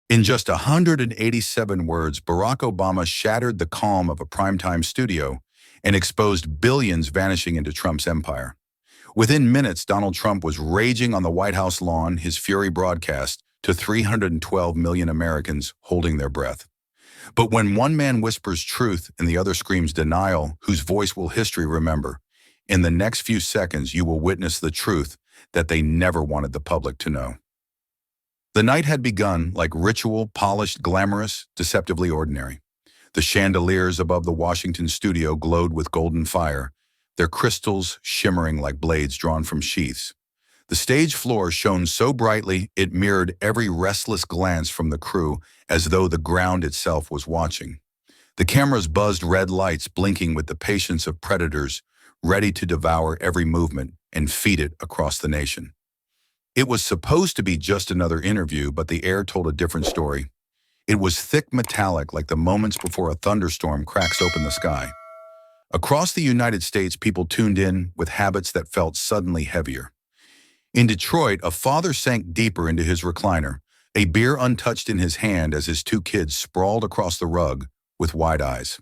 In just 187 words, Barack Obama shattered the calm of a primetime studio and exposed billions vanishing into Trump's empire. Within minutes, Donald Trump was raging on the White House lawn, his fury broadcast to 312 million Americans holding their breath. But when one man whispers truth and the other screams denial, whose voice will history remember? In the next few seconds, you will witness the truth that they never wanted the public to know. The night had begun like ritual, polished, glamorous, deceptively ordinary. The chandeliers above the Washington studio glowed with golden fire, their crystals shimmering like blades drawn from sheaths. The stage floor shone so brightly it mirrored every restless glance from the crew, as though the ground itself was watching. The cameras buzzed red lights blinking with the patience of predators, ready to devour every movement and feed it across the nation. It was supposed to be just another interview, but the air told a different story. It was thick metallic, like the moments before a thunderstorm cracks open the sky. Across the United States, people tuned in with habits that felt suddenly heavier. In Detroit, a father sank deeper into his recliner, a beer untouched in his hand as his two kids sprawled across the rug with wide eyes.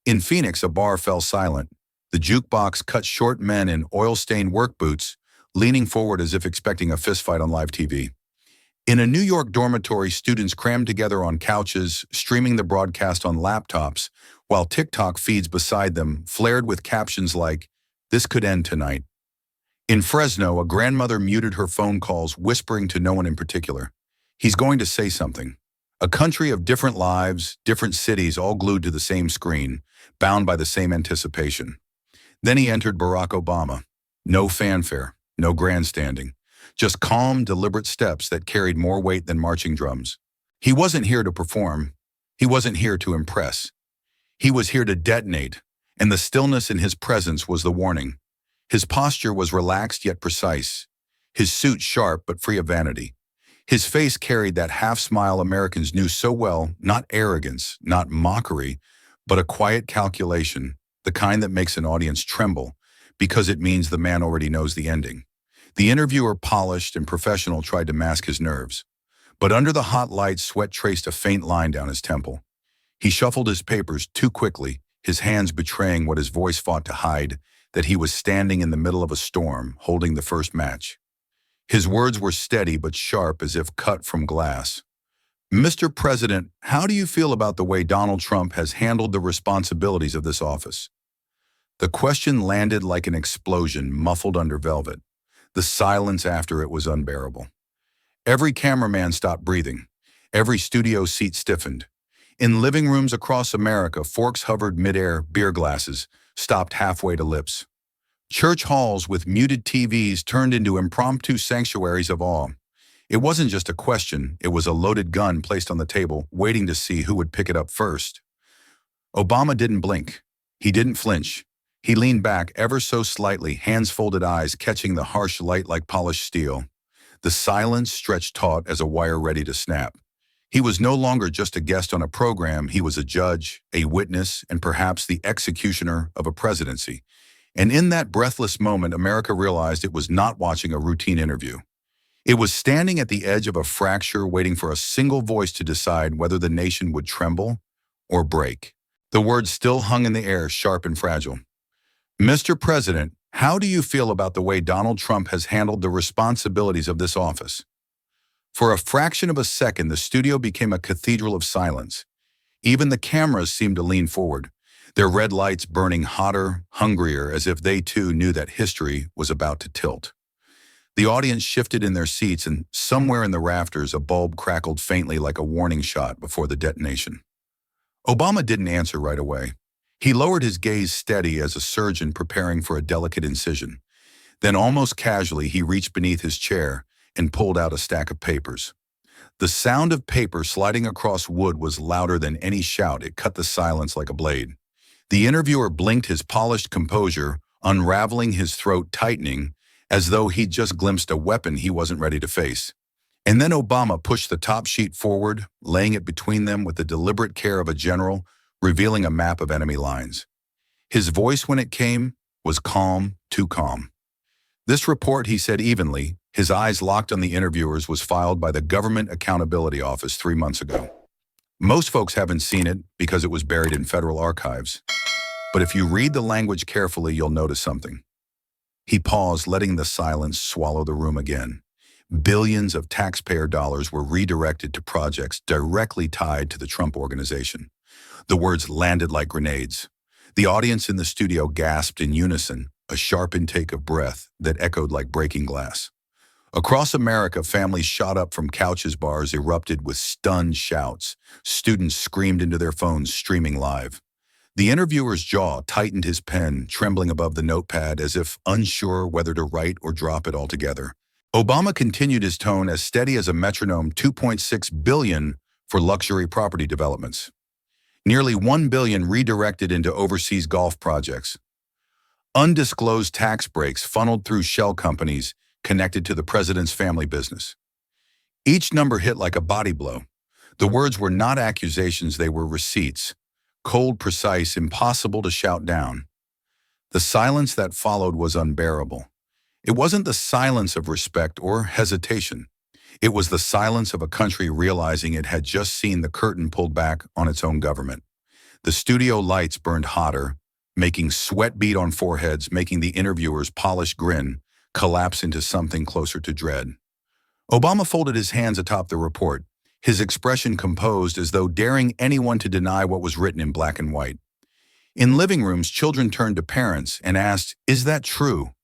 In Phoenix, a bar fell silent. The jukebox cut short men in oil-stained work boots, leaning forward as if expecting a fistfight on live TV. In a New York dormitory, students crammed together on couches, streaming the broadcast on laptops, while TikTok feeds beside them flared with captions like, "This could end tonight." In Fresno, a grandmother muted her phone calls, whispering to no one in particular, "He's going to say something." A country of different lives, different cities, all glued to the same screen, bound by the same anticipation. Then he entered Barack Obama. No fanfare, no grandstanding, just calm, deliberate steps that carried more weight than marching drums. He wasn't here to perform. He wasn't here to impress. He was here to detonate, and the stillness in his presence was the warning. His posture was relaxed yet precise, his suit sharp but free of vanity. His face carried that half-smile Americans knew so well, not arrogance, not mockery, but a quiet calculation, the kind that makes an audience tremble, because it means the man already knows the ending. The interviewer, polished and professional, tried to mask his nerves. But under the hot lights, sweat traced a faint line down his temple. He shuffled his papers too quickly, his hands betraying what his voice fought to hide, that he was standing in the middle of a storm, holding the first match. His words were steady but sharp, as if cut from glass. "Mr. President, how do you feel about the way Donald Trump has handled the responsibilities of this office?" The question landed like an explosion, muffled under velvet. The silence after it was unbearable. Every cameraman stopped breathing. Every studio seat stiffened. In living rooms across America, forks hovered midair, beer glasses stopped halfway to lips. Church halls with muted TVs turned into impromptu sanctuaries of awe. It wasn't just a question, it was a loaded gun placed on the table, waiting to see who would pick it up first. Obama didn't blink. He didn't flinch. He leaned back ever so slightly, hands folded, eyes catching the harsh light like polished steel. The silence stretched taut as a wire ready to snap. He was no longer just a guest on a program, he was a judge, a witness, and perhaps the executioner of a presidency. And in that breathless moment, America realized it was not watching a routine interview. It was standing at the edge of a fracture, waiting for a single voice to decide whether the nation would tremble or break. The words still hung in the air, sharp and fragile. "Mr. President, how do you feel about the way Donald Trump has handled the responsibilities of this office?" For a fraction of a second, the studio became a cathedral of silence. Even the cameras seemed to lean forward, their red lights burning hotter, hungrier, as if they too knew that history was about to tilt. The audience shifted in their seats, and somewhere in the rafters, a bulb crackled faintly like a warning shot before the detonation. Obama didn't answer right away. He lowered his gaze, steady as a surgeon preparing for a delicate incision. Then, almost casually, he reached beneath his chair and pulled out a stack of papers. The sound of paper sliding across wood was louder than any shout. It cut the silence like a blade. The interviewer blinked, his polished composure unraveling, his throat tightening, as though he'd just glimpsed a weapon he wasn't ready to face. And then Obama pushed the top sheet forward, laying it between them with the deliberate care of a general, revealing a map of enemy lines. His voice, when it came, was calm, too calm. This report, he said evenly, his eyes locked on the interviewers, was filed by the Government Accountability Office 3 months ago. Most folks haven't seen it because it was buried in federal archives. But if you read the language carefully, you'll notice something. He paused, letting the silence swallow the room again. Billions of taxpayer dollars were redirected to projects directly tied to the Trump Organization. The words landed like grenades. The audience in the studio gasped in unison, a sharp intake of breath that echoed like breaking glass. Across America, families shot up from couches, bars erupted with stunned shouts. Students screamed into their phones, streaming live. The interviewer's jaw tightened, his pen trembling above the notepad as if unsure whether to write or drop it altogether. Obama continued, his tone as steady as a metronome. $2.6 billion for luxury property developments. Nearly $1 billion redirected into overseas golf projects. Undisclosed tax breaks funneled through shell companies connected to the president's family business. Each number hit like a body blow. The words were not accusations, they were receipts. Cold, precise, impossible to shout down. The silence that followed was unbearable. It wasn't the silence of respect or hesitation. It was the silence of a country realizing it had just seen the curtain pulled back on its own government. The studio lights burned hotter, making sweat bead on foreheads, making the interviewer's polished grin collapse into something closer to dread. Obama folded his hands atop the report, his expression composed as though daring anyone to deny what was written in black and white. In living rooms, children turned to parents and asked, "Is that true?"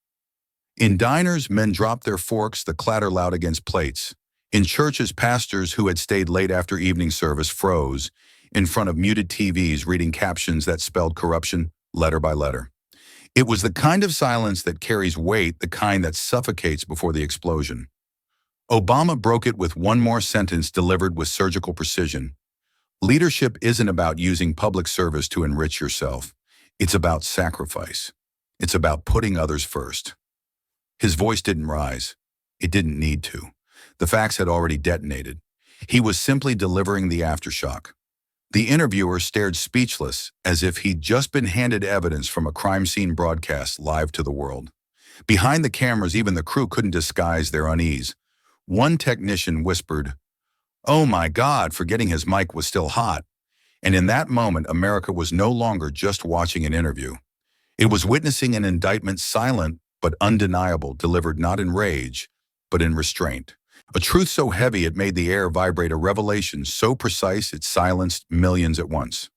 In diners, men dropped their forks, the clatter loud against plates. In churches, pastors who had stayed late after evening service froze in front of muted TVs, reading captions that spelled corruption letter by letter. It was the kind of silence that carries weight, the kind that suffocates before the explosion. Obama broke it with one more sentence delivered with surgical precision. Leadership isn't about using public service to enrich yourself. It's about sacrifice. It's about putting others first. His voice didn't rise. It didn't need to. The facts had already detonated. He was simply delivering the aftershock. The interviewer stared speechless, as if he'd just been handed evidence from a crime scene broadcast live to the world. Behind the cameras, even the crew couldn't disguise their unease. One technician whispered, "Oh my God," forgetting his mic was still hot. And in that moment, America was no longer just watching an interview. It was witnessing an indictment, silent but undeniable, delivered not in rage, but in restraint. A truth so heavy it made the air vibrate, a revelation so precise it silenced millions at once.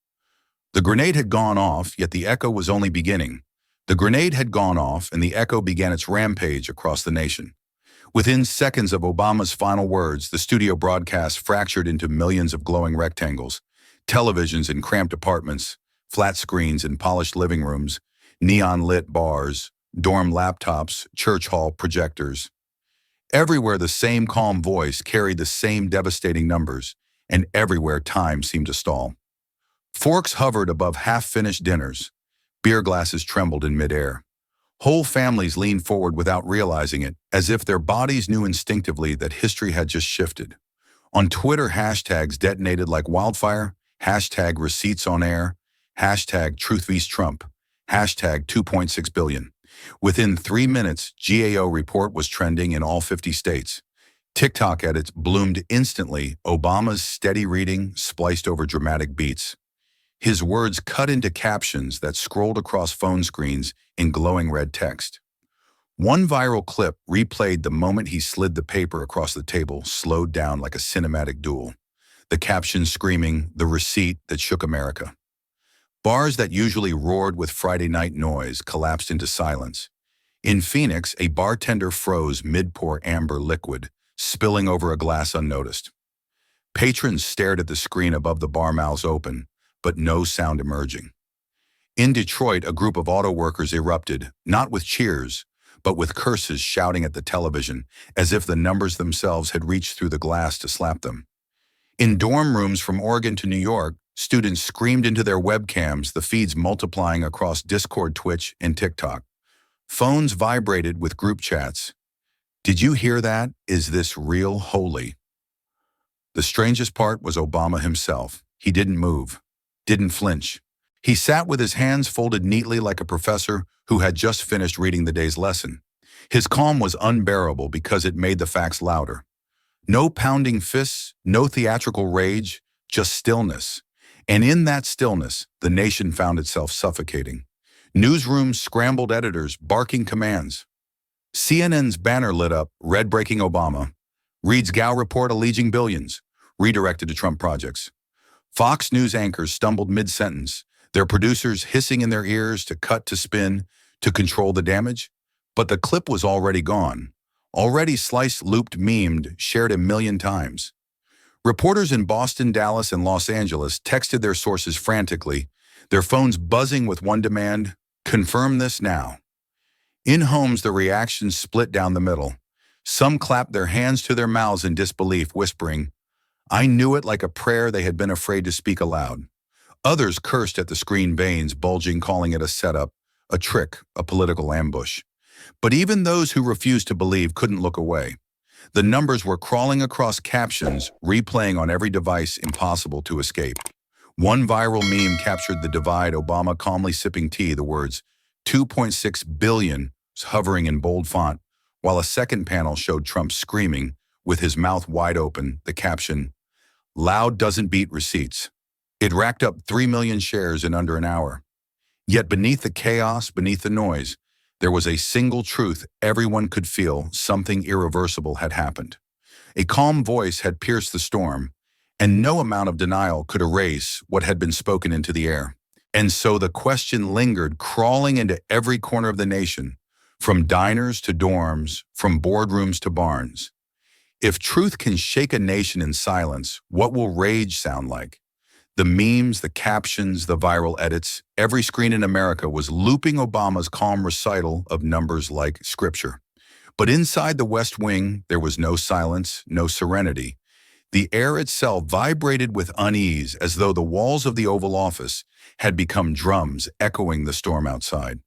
The grenade had gone off, yet the echo was only beginning. The grenade had gone off, and the echo began its rampage across the nation. Within seconds of Obama's final words, the studio broadcast fractured into millions of glowing rectangles, televisions in cramped apartments, flat screens in polished living rooms, neon-lit bars, dorm laptops, church hall projectors. Everywhere the same calm voice carried the same devastating numbers, and everywhere time seemed to stall. Forks hovered above half-finished dinners. Beer glasses trembled in midair. Whole families leaned forward without realizing it, as if their bodies knew instinctively that history had just shifted. On Twitter, hashtags detonated like wildfire, hashtag receipts on air, hashtag truth vs. Trump, hashtag 2.6 billion. Within 3 minutes, GAO report was trending in all 50 states. TikTok edits bloomed instantly, Obama's steady reading spliced over dramatic beats. His words cut into captions that scrolled across phone screens in glowing red text. One viral clip replayed the moment he slid the paper across the table, slowed down like a cinematic duel. The caption screaming, "The receipt that shook America." Bars that usually roared with Friday night noise collapsed into silence. In Phoenix, a bartender froze mid-pour amber liquid, spilling over a glass unnoticed. Patrons stared at the screen above the bar, mouths open, but no sound emerging. In Detroit, a group of auto workers erupted, not with cheers, but with curses, shouting at the television, as if the numbers themselves had reached through the glass to slap them. In dorm rooms from Oregon to New York, students screamed into their webcams, the feeds multiplying across Discord, Twitch, and TikTok. Phones vibrated with group chats. "Did you hear that? Is this real? Holy." The strangest part was Obama himself. He didn't move, didn't flinch. He sat with his hands folded neatly like a professor who had just finished reading the day's lesson. His calm was unbearable because it made the facts louder. No pounding fists, no theatrical rage, just stillness. And in that stillness, the nation found itself suffocating. Newsrooms scrambled, editors barking commands. CNN's banner lit up, red breaking Obama. Reed's Gao report alleging billions, redirected to Trump projects. Fox News anchors stumbled mid-sentence, their producers hissing in their ears to cut, to spin, to control the damage. But the clip was already gone. Already sliced, looped, memed, shared 1,000,000 times. Reporters in Boston, Dallas, and Los Angeles texted their sources frantically, their phones buzzing with one demand: confirm this now. In homes, the reactions split down the middle. Some clapped their hands to their mouths in disbelief, whispering, "I knew it," like a prayer they had been afraid to speak aloud. Others cursed at the screen veins bulging, calling it a setup, a trick, a political ambush. But even those who refused to believe couldn't look away. The numbers were crawling across captions, replaying on every device, impossible to escape. One viral meme captured the divide: Obama calmly sipping tea, the words 2.6 billion hovering in bold font, while a second panel showed Trump screaming, with his mouth wide open, the caption, "Loud doesn't beat receipts." It racked up 3 million shares in under an hour. Yet beneath the chaos, beneath the noise, there was a single truth everyone could feel: something irreversible had happened. A calm voice had pierced the storm, and no amount of denial could erase what had been spoken into the air. And so the question lingered, crawling into every corner of the nation, from diners to dorms, from boardrooms to barns. If truth can shake a nation in silence, what will rage sound like? The memes, the captions, the viral edits, every screen in America was looping Obama's calm recital of numbers like scripture. But inside the West Wing, there was no silence, no serenity. The air itself vibrated with unease, as though the walls of the Oval Office had become drums echoing the storm outside.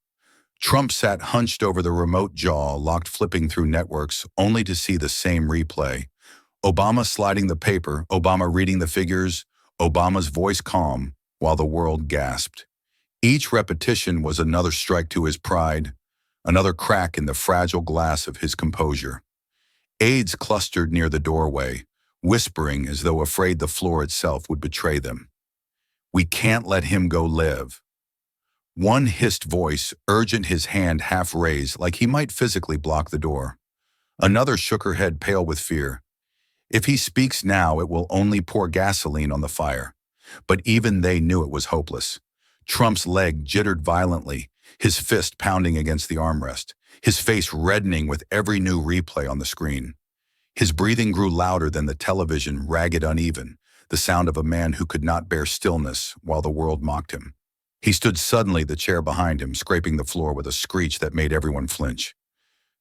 Trump sat hunched over the remote, jaw locked, flipping through networks, only to see the same replay. Obama sliding the paper, Obama reading the figures, Obama's voice calm, while the world gasped. Each repetition was another strike to his pride, another crack in the fragile glass of his composure. Aides clustered near the doorway, whispering as though afraid the floor itself would betray them. "We can't let him go live." One hissed voice, urgent, his hand half raised, like he might physically block the door. Another shook her head, pale with fear. "If he speaks now, it will only pour gasoline on the fire." But even they knew it was hopeless. Trump's leg jittered violently, his fist pounding against the armrest, his face reddening with every new replay on the screen. His breathing grew louder than the television, ragged, uneven, the sound of a man who could not bear stillness while the world mocked him. He stood suddenly, the chair behind him, scraping the floor with a screech that made everyone flinch.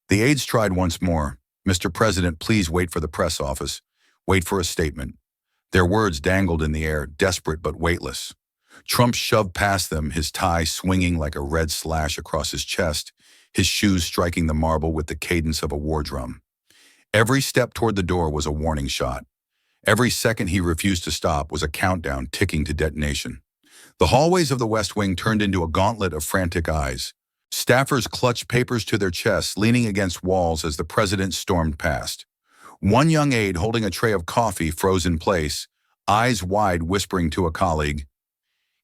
The aides tried once more. "Mr. President, please wait for the press office. Wait for a statement." Their words dangled in the air, desperate but weightless. Trump shoved past them, his tie swinging like a red slash across his chest, his shoes striking the marble with the cadence of a war drum. Every step toward the door was a warning shot. Every second he refused to stop was a countdown ticking to detonation. The hallways of the West Wing turned into a gauntlet of frantic eyes. Staffers clutched papers to their chests, leaning against walls as the president stormed past. One young aide holding a tray of coffee froze in place, eyes wide, whispering to a colleague,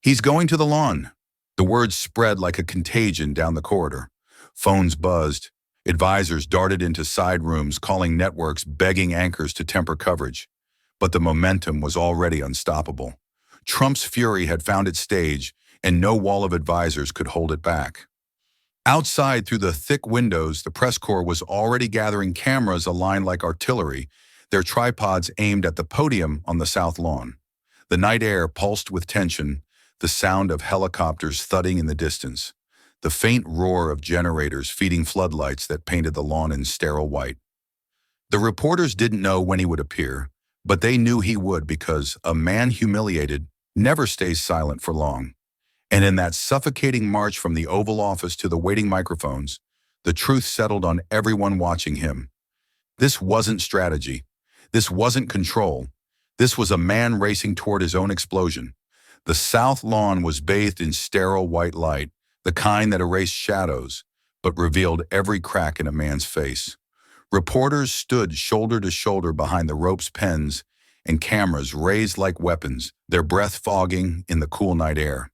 "He's going to the lawn." The words spread like a contagion down the corridor. Phones buzzed. Advisors darted into side rooms, calling networks, begging anchors to temper coverage. But the momentum was already unstoppable. Trump's fury had found its stage, and no wall of advisors could hold it back. Outside, through the thick windows, the press corps was already gathering, cameras aligned like artillery, their tripods aimed at the podium on the south lawn. The night air pulsed with tension, the sound of helicopters thudding in the distance, the faint roar of generators feeding floodlights that painted the lawn in sterile white. The reporters didn't know when he would appear, but they knew he would, because a man humiliated never stays silent for long. And in that suffocating march from the Oval Office to the waiting microphones, the truth settled on everyone watching him. This wasn't strategy. This wasn't control. This was a man racing toward his own explosion. The south lawn was bathed in sterile white light, the kind that erased shadows, but revealed every crack in a man's face. Reporters stood shoulder to shoulder behind the rope's pens, and cameras raised like weapons, their breath fogging in the cool night air.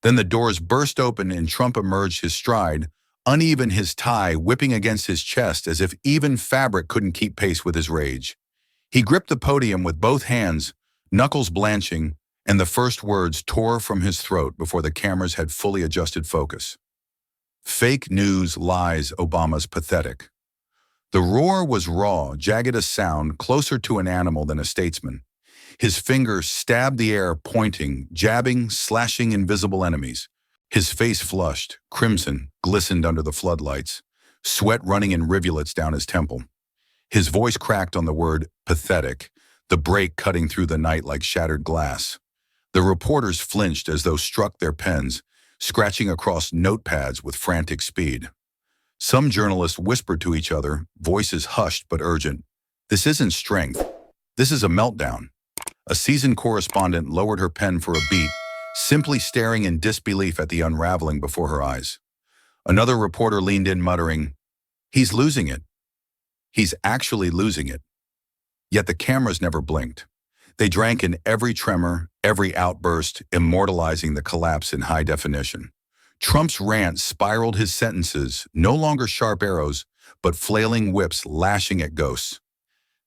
Then the doors burst open and Trump emerged his stride, uneven his tie whipping against his chest as if even fabric couldn't keep pace with his rage. He gripped the podium with both hands, knuckles blanching, and the first words tore from his throat before the cameras had fully adjusted focus. Fake news, lies, Obama's pathetic. The roar was raw, jagged a sound, closer to an animal than a statesman. His fingers stabbed the air, pointing, jabbing, slashing invisible enemies. His face flushed, crimson, glistened under the floodlights, sweat running in rivulets down his temple. His voice cracked on the word pathetic, the break cutting through the night like shattered glass. The reporters flinched as though struck their pens, scratching across notepads with frantic speed. Some journalists whispered to each other, voices hushed but urgent. "This isn't strength. This is a meltdown." A seasoned correspondent lowered her pen for a beat, simply staring in disbelief at the unraveling before her eyes. Another reporter leaned in, muttering, "He's losing it. He's actually losing it." Yet the cameras never blinked. They drank in every tremor, every outburst, immortalizing the collapse in high definition. Trump's rant spiraled his sentences, no longer sharp arrows, but flailing whips lashing at ghosts.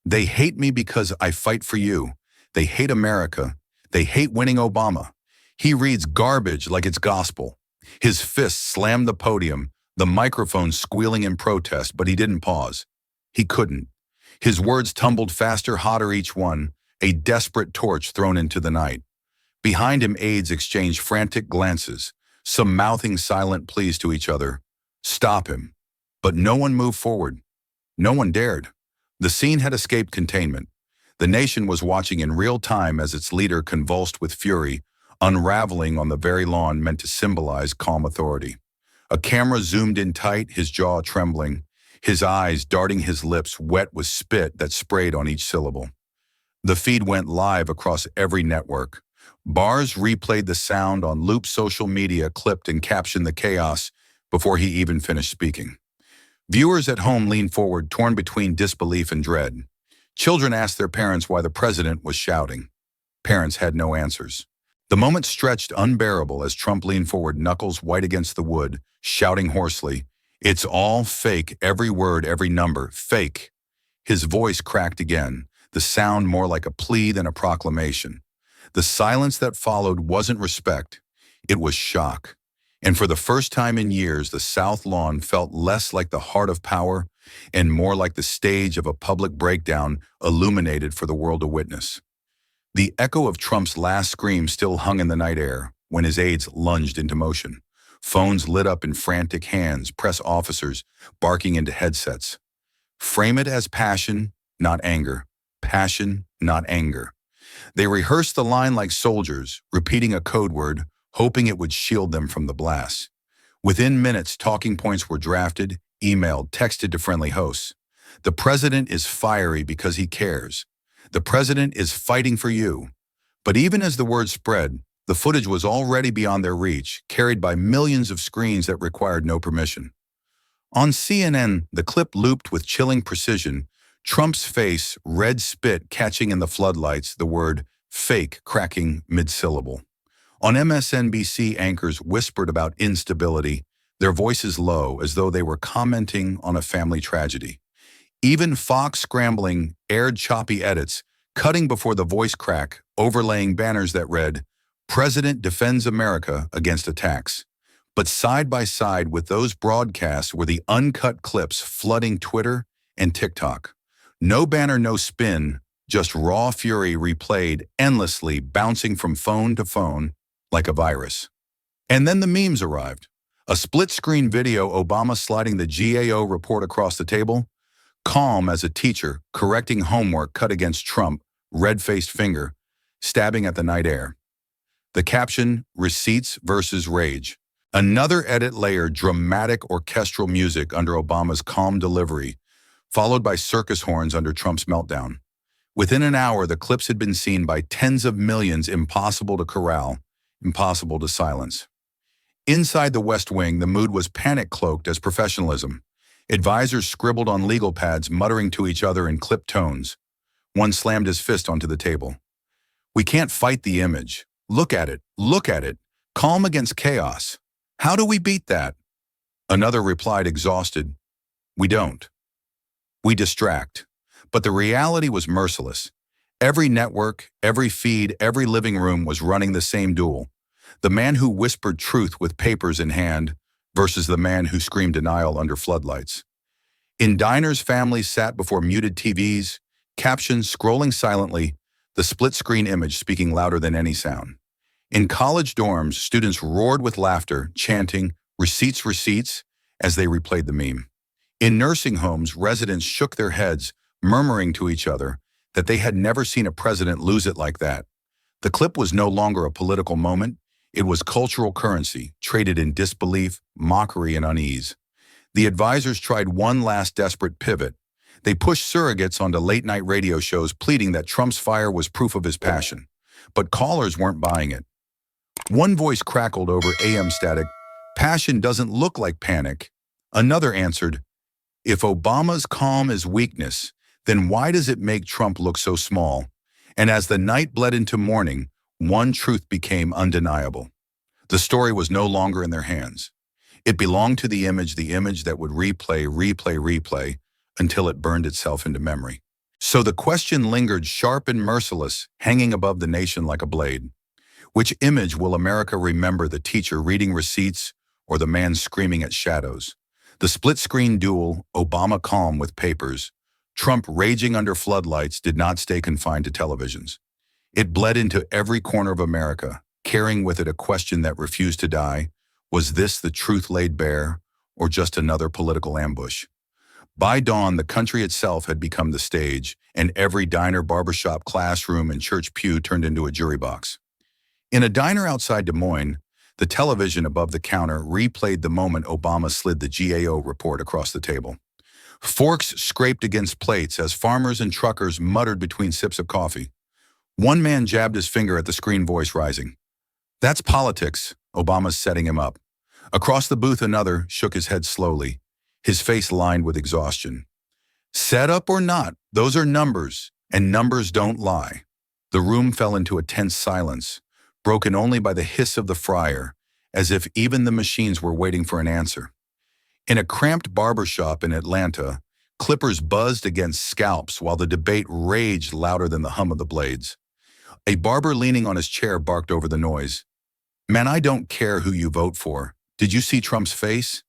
"They hate me because I fight for you. They hate America. They hate winning Obama. He reads garbage like it's gospel." His fists slammed the podium, the microphone squealing in protest, but he didn't pause. He couldn't. His words tumbled faster, hotter each one, a desperate torch thrown into the night. Behind him, aides exchanged frantic glances, some mouthing silent pleas to each other. Stop him. But no one moved forward. No one dared. The scene had escaped containment. The nation was watching in real time as its leader convulsed with fury, unraveling on the very lawn meant to symbolize calm authority. A camera zoomed in tight, his jaw trembling, his eyes darting his lips wet with spit that sprayed on each syllable. The feed went live across every network. Bars replayed the sound on loop, social media clipped and captioned the chaos before he even finished speaking. Viewers at home leaned forward, torn between disbelief and dread. Children asked their parents why the president was shouting. Parents had no answers. The moment stretched unbearable as Trump leaned forward, knuckles white against the wood, shouting hoarsely, "It's all fake, every word, every number, fake." His voice cracked again, the sound more like a plea than a proclamation. The silence that followed wasn't respect, it was shock. And for the first time in years, the South Lawn felt less like the heart of power and more like the stage of a public breakdown illuminated for the world to witness. The echo of Trump's last scream still hung in the night air when his aides lunged into motion. Phones lit up in frantic hands, press officers barking into headsets. Frame it as passion, not anger. Passion, not anger. They rehearsed the line like soldiers, repeating a code word, hoping it would shield them from the blast. Within minutes, talking points were drafted, emailed, texted to friendly hosts. The president is fiery because he cares. The president is fighting for you. But even as the word spread, the footage was already beyond their reach, carried by millions of screens that required no permission. On CNN, the clip looped with chilling precision, Trump's face, red spit catching in the floodlights, the word fake cracking mid-syllable. On MSNBC, anchors whispered about instability, their voices low as though they were commenting on a family tragedy. Even Fox scrambling aired choppy edits, cutting before the voice crack, overlaying banners that read, "President defends America against attacks." But side by side with those broadcasts were the uncut clips flooding Twitter and TikTok. No banner, no spin, just raw fury replayed endlessly, bouncing from phone to phone like a virus. And then the memes arrived. A split-screen video, Obama sliding the GAO report across the table, calm as a teacher, correcting homework cut against Trump, red-faced finger, stabbing at the night air. The caption, "Receipts versus Rage." Another edit layered dramatic orchestral music under Obama's calm delivery, followed by circus horns under Trump's meltdown. Within an hour, the clips had been seen by tens of millions, impossible to corral, impossible to silence. Inside the West Wing, the mood was panic-cloaked as professionalism. Advisors scribbled on legal pads, muttering to each other in clipped tones. One slammed his fist onto the table. "We can't fight the image. Look at it. Look at it. Calm against chaos. How do we beat that?" Another replied, exhausted, "We don't. We distract." But the reality was merciless. Every network, every feed, every living room was running the same duel. The man who whispered truth with papers in hand versus the man who screamed denial under floodlights. In diners, families sat before muted TVs, captions scrolling silently, the split-screen image speaking louder than any sound. In college dorms, students roared with laughter, chanting, "Receipts, receipts," as they replayed the meme. In nursing homes, residents shook their heads, murmuring to each other that they had never seen a president lose it like that. The clip was no longer a political moment. It was cultural currency, traded in disbelief, mockery, and unease. The advisors tried one last desperate pivot. They pushed surrogates onto late-night radio shows pleading that Trump's fire was proof of his passion. But callers weren't buying it. One voice crackled over AM static, "Passion doesn't look like panic." Another answered, "If Obama's calm is weakness, then why does it make Trump look so small?" And as the night bled into morning, one truth became undeniable. The story was no longer in their hands. It belonged to the image that would replay, until it burned itself into memory. So the question lingered sharp and merciless, hanging above the nation like a blade. Which image will America remember, the teacher reading receipts or the man screaming at shadows? The split-screen duel, Obama calm with papers, Trump raging under floodlights, did not stay confined to televisions. It bled into every corner of America, carrying with it a question that refused to die. Was this the truth laid bare, or just another political ambush? By dawn, the country itself had become the stage, and every diner, barbershop, classroom, and church pew turned into a jury box. In a diner outside Des Moines, the television above the counter replayed the moment Obama slid the GAO report across the table. Forks scraped against plates as farmers and truckers muttered between sips of coffee. One man jabbed his finger at the screen, voice rising. "That's politics," Obama's setting him up. Across the booth, another shook his head slowly, his face lined with exhaustion. "Set up or not, those are numbers, and numbers don't lie." The room fell into a tense silence, broken only by the hiss of the fryer, as if even the machines were waiting for an answer. In a cramped barbershop in Atlanta, clippers buzzed against scalps while the debate raged louder than the hum of the blades. A barber leaning on his chair barked over the noise. "Man, I don't care who you vote for. Did you see Trump's face?"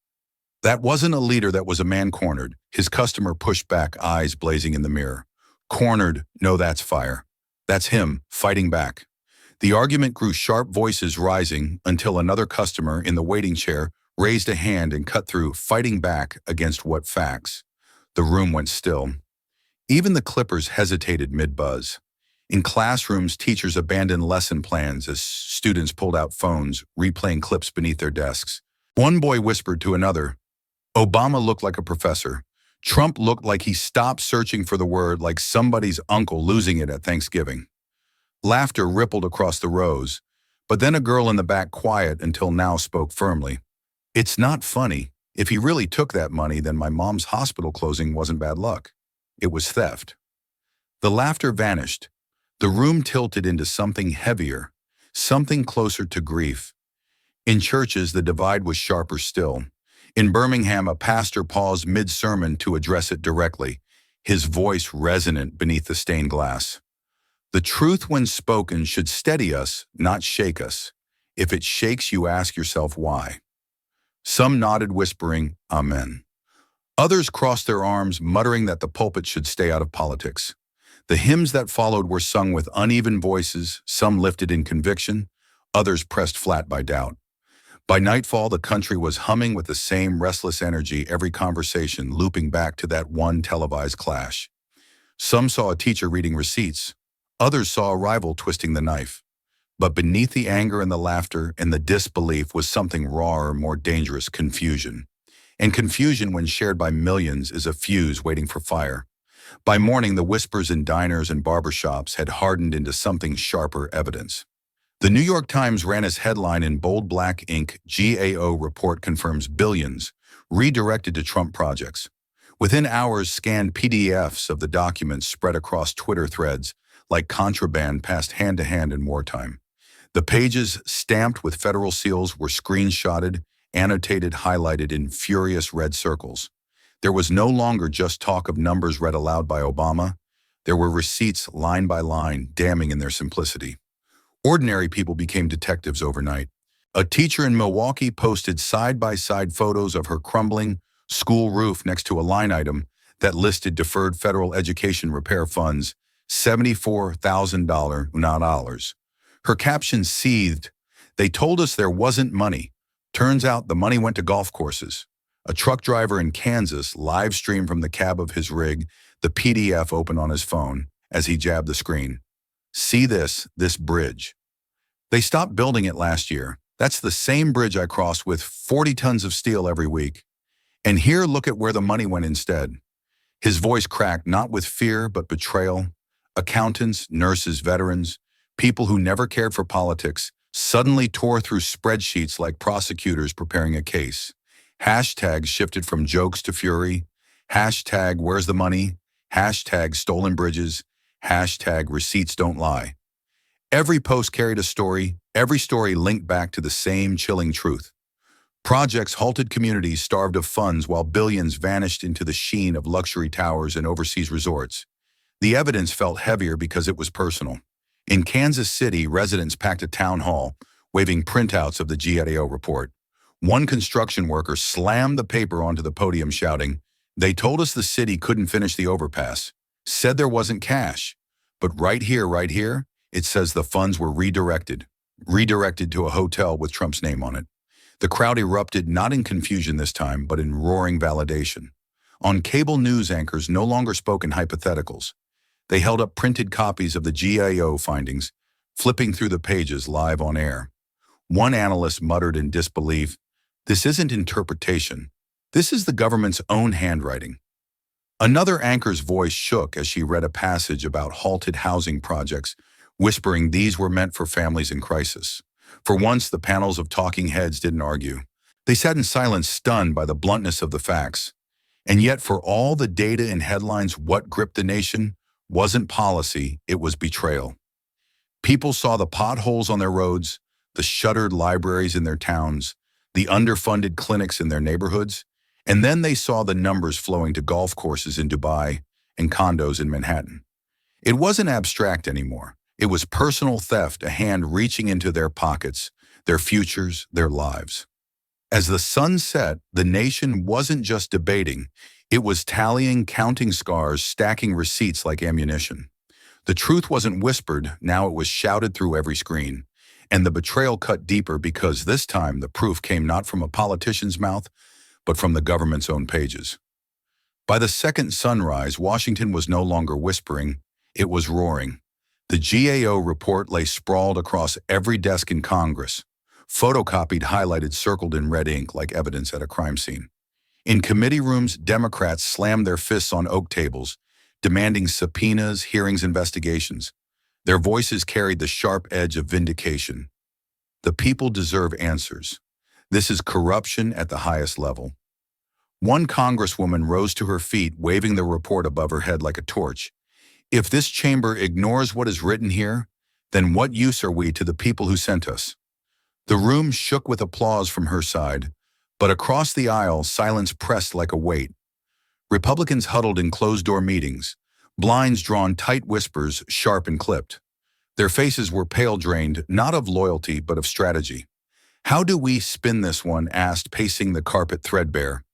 That wasn't a leader, that was a man cornered. His customer pushed back, eyes blazing in the mirror. Cornered, no, that's fire. That's him, fighting back. The argument grew, sharp voices rising, until another customer in the waiting chair raised a hand and cut through, fighting back against what facts? The room went still. Even the clippers hesitated mid-buzz. In classrooms, teachers abandoned lesson plans as students pulled out phones, replaying clips beneath their desks. One boy whispered to another, "Obama looked like a professor. Trump looked like he stopped searching for the word, like somebody's uncle losing it at Thanksgiving." Laughter rippled across the rows, but then a girl in the back, quiet until now, spoke firmly. "It's not funny. If he really took that money, then my mom's hospital closing wasn't bad luck. It was theft." The laughter vanished. The room tilted into something heavier, something closer to grief. In churches, the divide was sharper still. In Birmingham, a pastor paused mid-sermon to address it directly, his voice resonant beneath the stained glass. "The truth, when spoken, should steady us, not shake us. If it shakes you, ask yourself why." Some nodded, whispering, "Amen." Others crossed their arms, muttering that the pulpit should stay out of politics. The hymns that followed were sung with uneven voices, some lifted in conviction, others pressed flat by doubt. By nightfall, the country was humming with the same restless energy, every conversation looping back to that one televised clash. Some saw a teacher reading receipts. Others saw a rival twisting the knife. But beneath the anger and the laughter and the disbelief was something rawer, more dangerous: confusion. And confusion, when shared by millions, is a fuse waiting for fire. By morning, the whispers in diners and barbershops had hardened into something sharper: evidence. The New York Times ran its headline in bold black ink, "GAO report confirms billions redirected to Trump projects." Within hours, scanned PDFs of the documents spread across Twitter threads like contraband passed hand to hand in wartime. The pages, stamped with federal seals, were screenshotted, annotated, highlighted in furious red circles. There was no longer just talk of numbers read aloud by Obama. There were receipts line by line, damning in their simplicity. Ordinary people became detectives overnight. A teacher in Milwaukee posted side-by-side photos of her crumbling school roof next to a line item that listed deferred federal education repair funds, $74,000 not dollars. Her caption seethed, "They told us there wasn't money. Turns out the money went to golf courses." A truck driver in Kansas live streamed from the cab of his rig, the PDF open on his phone as he jabbed the screen. "See this bridge. They stopped building it last year. That's the same bridge I cross with 40 tons of steel every week. And here, look at where the money went instead." His voice cracked, not with fear, but betrayal. Accountants, nurses, veterans, people who never cared for politics, suddenly tore through spreadsheets like prosecutors preparing a case. Hashtags shifted from jokes to fury. Hashtag where's the money? Hashtag stolen bridges. Hashtag receipts don't lie. Every post carried a story, every story linked back to the same chilling truth. Projects halted communities starved of funds while billions vanished into the sheen of luxury towers and overseas resorts. The evidence felt heavier because it was personal. In Kansas City, residents packed a town hall, waving printouts of the GAO report. One construction worker slammed the paper onto the podium shouting, "They told us the city couldn't finish the overpass. Said there wasn't cash. But right here, it says the funds were redirected to a hotel with Trump's name on it." The crowd erupted, not in confusion this time, but in roaring validation. On cable news, anchors no longer spoke in hypotheticals. They held up printed copies of the GAO findings, flipping through the pages live on air. One analyst muttered in disbelief, "This isn't interpretation. This is the government's own handwriting." Another anchor's voice shook as she read a passage about halted housing projects, whispering these were meant for families in crisis. For once, the panels of talking heads didn't argue. They sat in silence, stunned by the bluntness of the facts. And yet, for all the data and headlines, what gripped the nation wasn't policy, it was betrayal. People saw the potholes on their roads, the shuttered libraries in their towns, the underfunded clinics in their neighborhoods, and then they saw the numbers flowing to golf courses in Dubai and condos in Manhattan. It wasn't abstract anymore. It was personal theft, a hand reaching into their pockets, their futures, their lives. As the sun set, the nation wasn't just debating. It was tallying, counting scars, stacking receipts like ammunition. The truth wasn't whispered, now it was shouted through every screen. And the betrayal cut deeper because this time the proof came not from a politician's mouth, but from the government's own pages. By the second sunrise, Washington was no longer whispering, it was roaring. The GAO report lay sprawled across every desk in Congress, photocopied, highlighted, circled in red ink like evidence at a crime scene. In committee rooms, Democrats slammed their fists on oak tables, demanding subpoenas, hearings, investigations. Their voices carried the sharp edge of vindication. The people deserve answers. This is corruption at the highest level. One congresswoman rose to her feet, waving the report above her head like a torch. "If this chamber ignores what is written here, then what use are we to the people who sent us?" The room shook with applause from her side, but across the aisle, silence pressed like a weight. Republicans huddled in closed-door meetings, blinds drawn tight, whispers sharp and clipped. Their faces were pale, drained, not of loyalty, but of strategy. "How do we spin this one?" asked, pacing the carpet threadbare.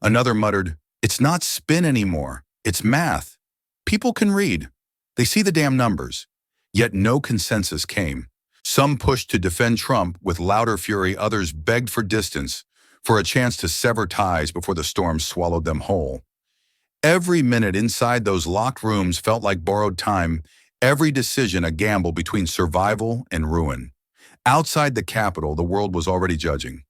Another muttered, "It's not spin anymore, it's math. People can read. They see the damn numbers." Yet no consensus came. Some pushed to defend Trump with louder fury, others begged for distance, for a chance to sever ties before the storm swallowed them whole. Every minute inside those locked rooms felt like borrowed time, every decision a gamble between survival and ruin. Outside the Capitol, the world was already judging.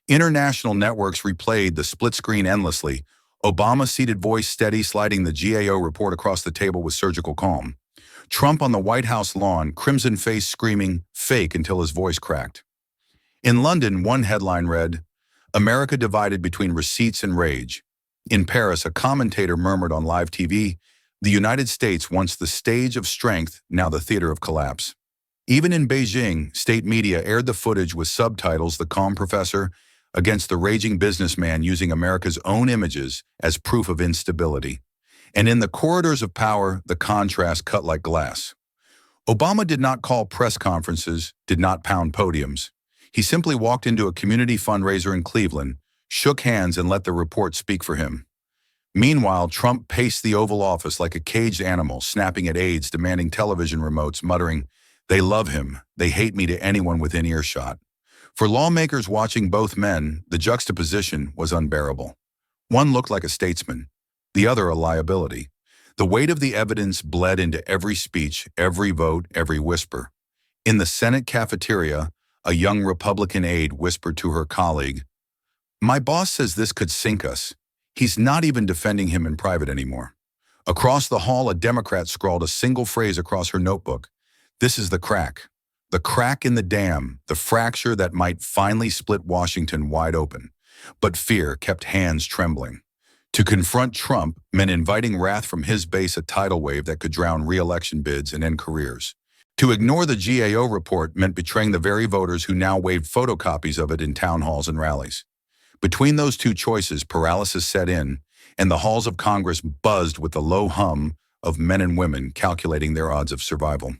International networks replayed the split screen endlessly, Obama-seated voice steady, sliding the GAO report across the table with surgical calm. Trump on the White House lawn, crimson face screaming, "Fake," until his voice cracked. In London, one headline read, "America divided between receipts and rage." In Paris, a commentator murmured on live TV, "The United States, once the stage of strength, now the theater of collapse." Even in Beijing, state media aired the footage with subtitles, "The calm professor against the raging businessman using America's own images as proof of instability." And in the corridors of power, the contrast cut like glass. Obama did not call press conferences, did not pound podiums. He simply walked into a community fundraiser in Cleveland, shook hands, and let the report speak for him. Meanwhile, Trump paced the Oval Office like a caged animal, snapping at aides, demanding television remotes, muttering, "They love him. They hate me," to anyone within earshot. For lawmakers watching both men, the juxtaposition was unbearable. One looked like a statesman, the other a liability. The weight of the evidence bled into every speech, every vote, every whisper. In the Senate cafeteria, a young Republican aide whispered to her colleague, "My boss says this could sink us." He's not even defending him in private anymore. Across the hall, a Democrat scrawled a single phrase across her notebook. "This is the crack. The crack in the dam, the fracture that might finally split Washington wide open." But fear kept hands trembling. To confront Trump meant inviting wrath from his base, a tidal wave that could drown re-election bids and end careers. To ignore the GAO report meant betraying the very voters who now waved photocopies of it in town halls and rallies. Between those two choices, paralysis set in, and the halls of Congress buzzed with the low hum of men and women calculating their odds of survival.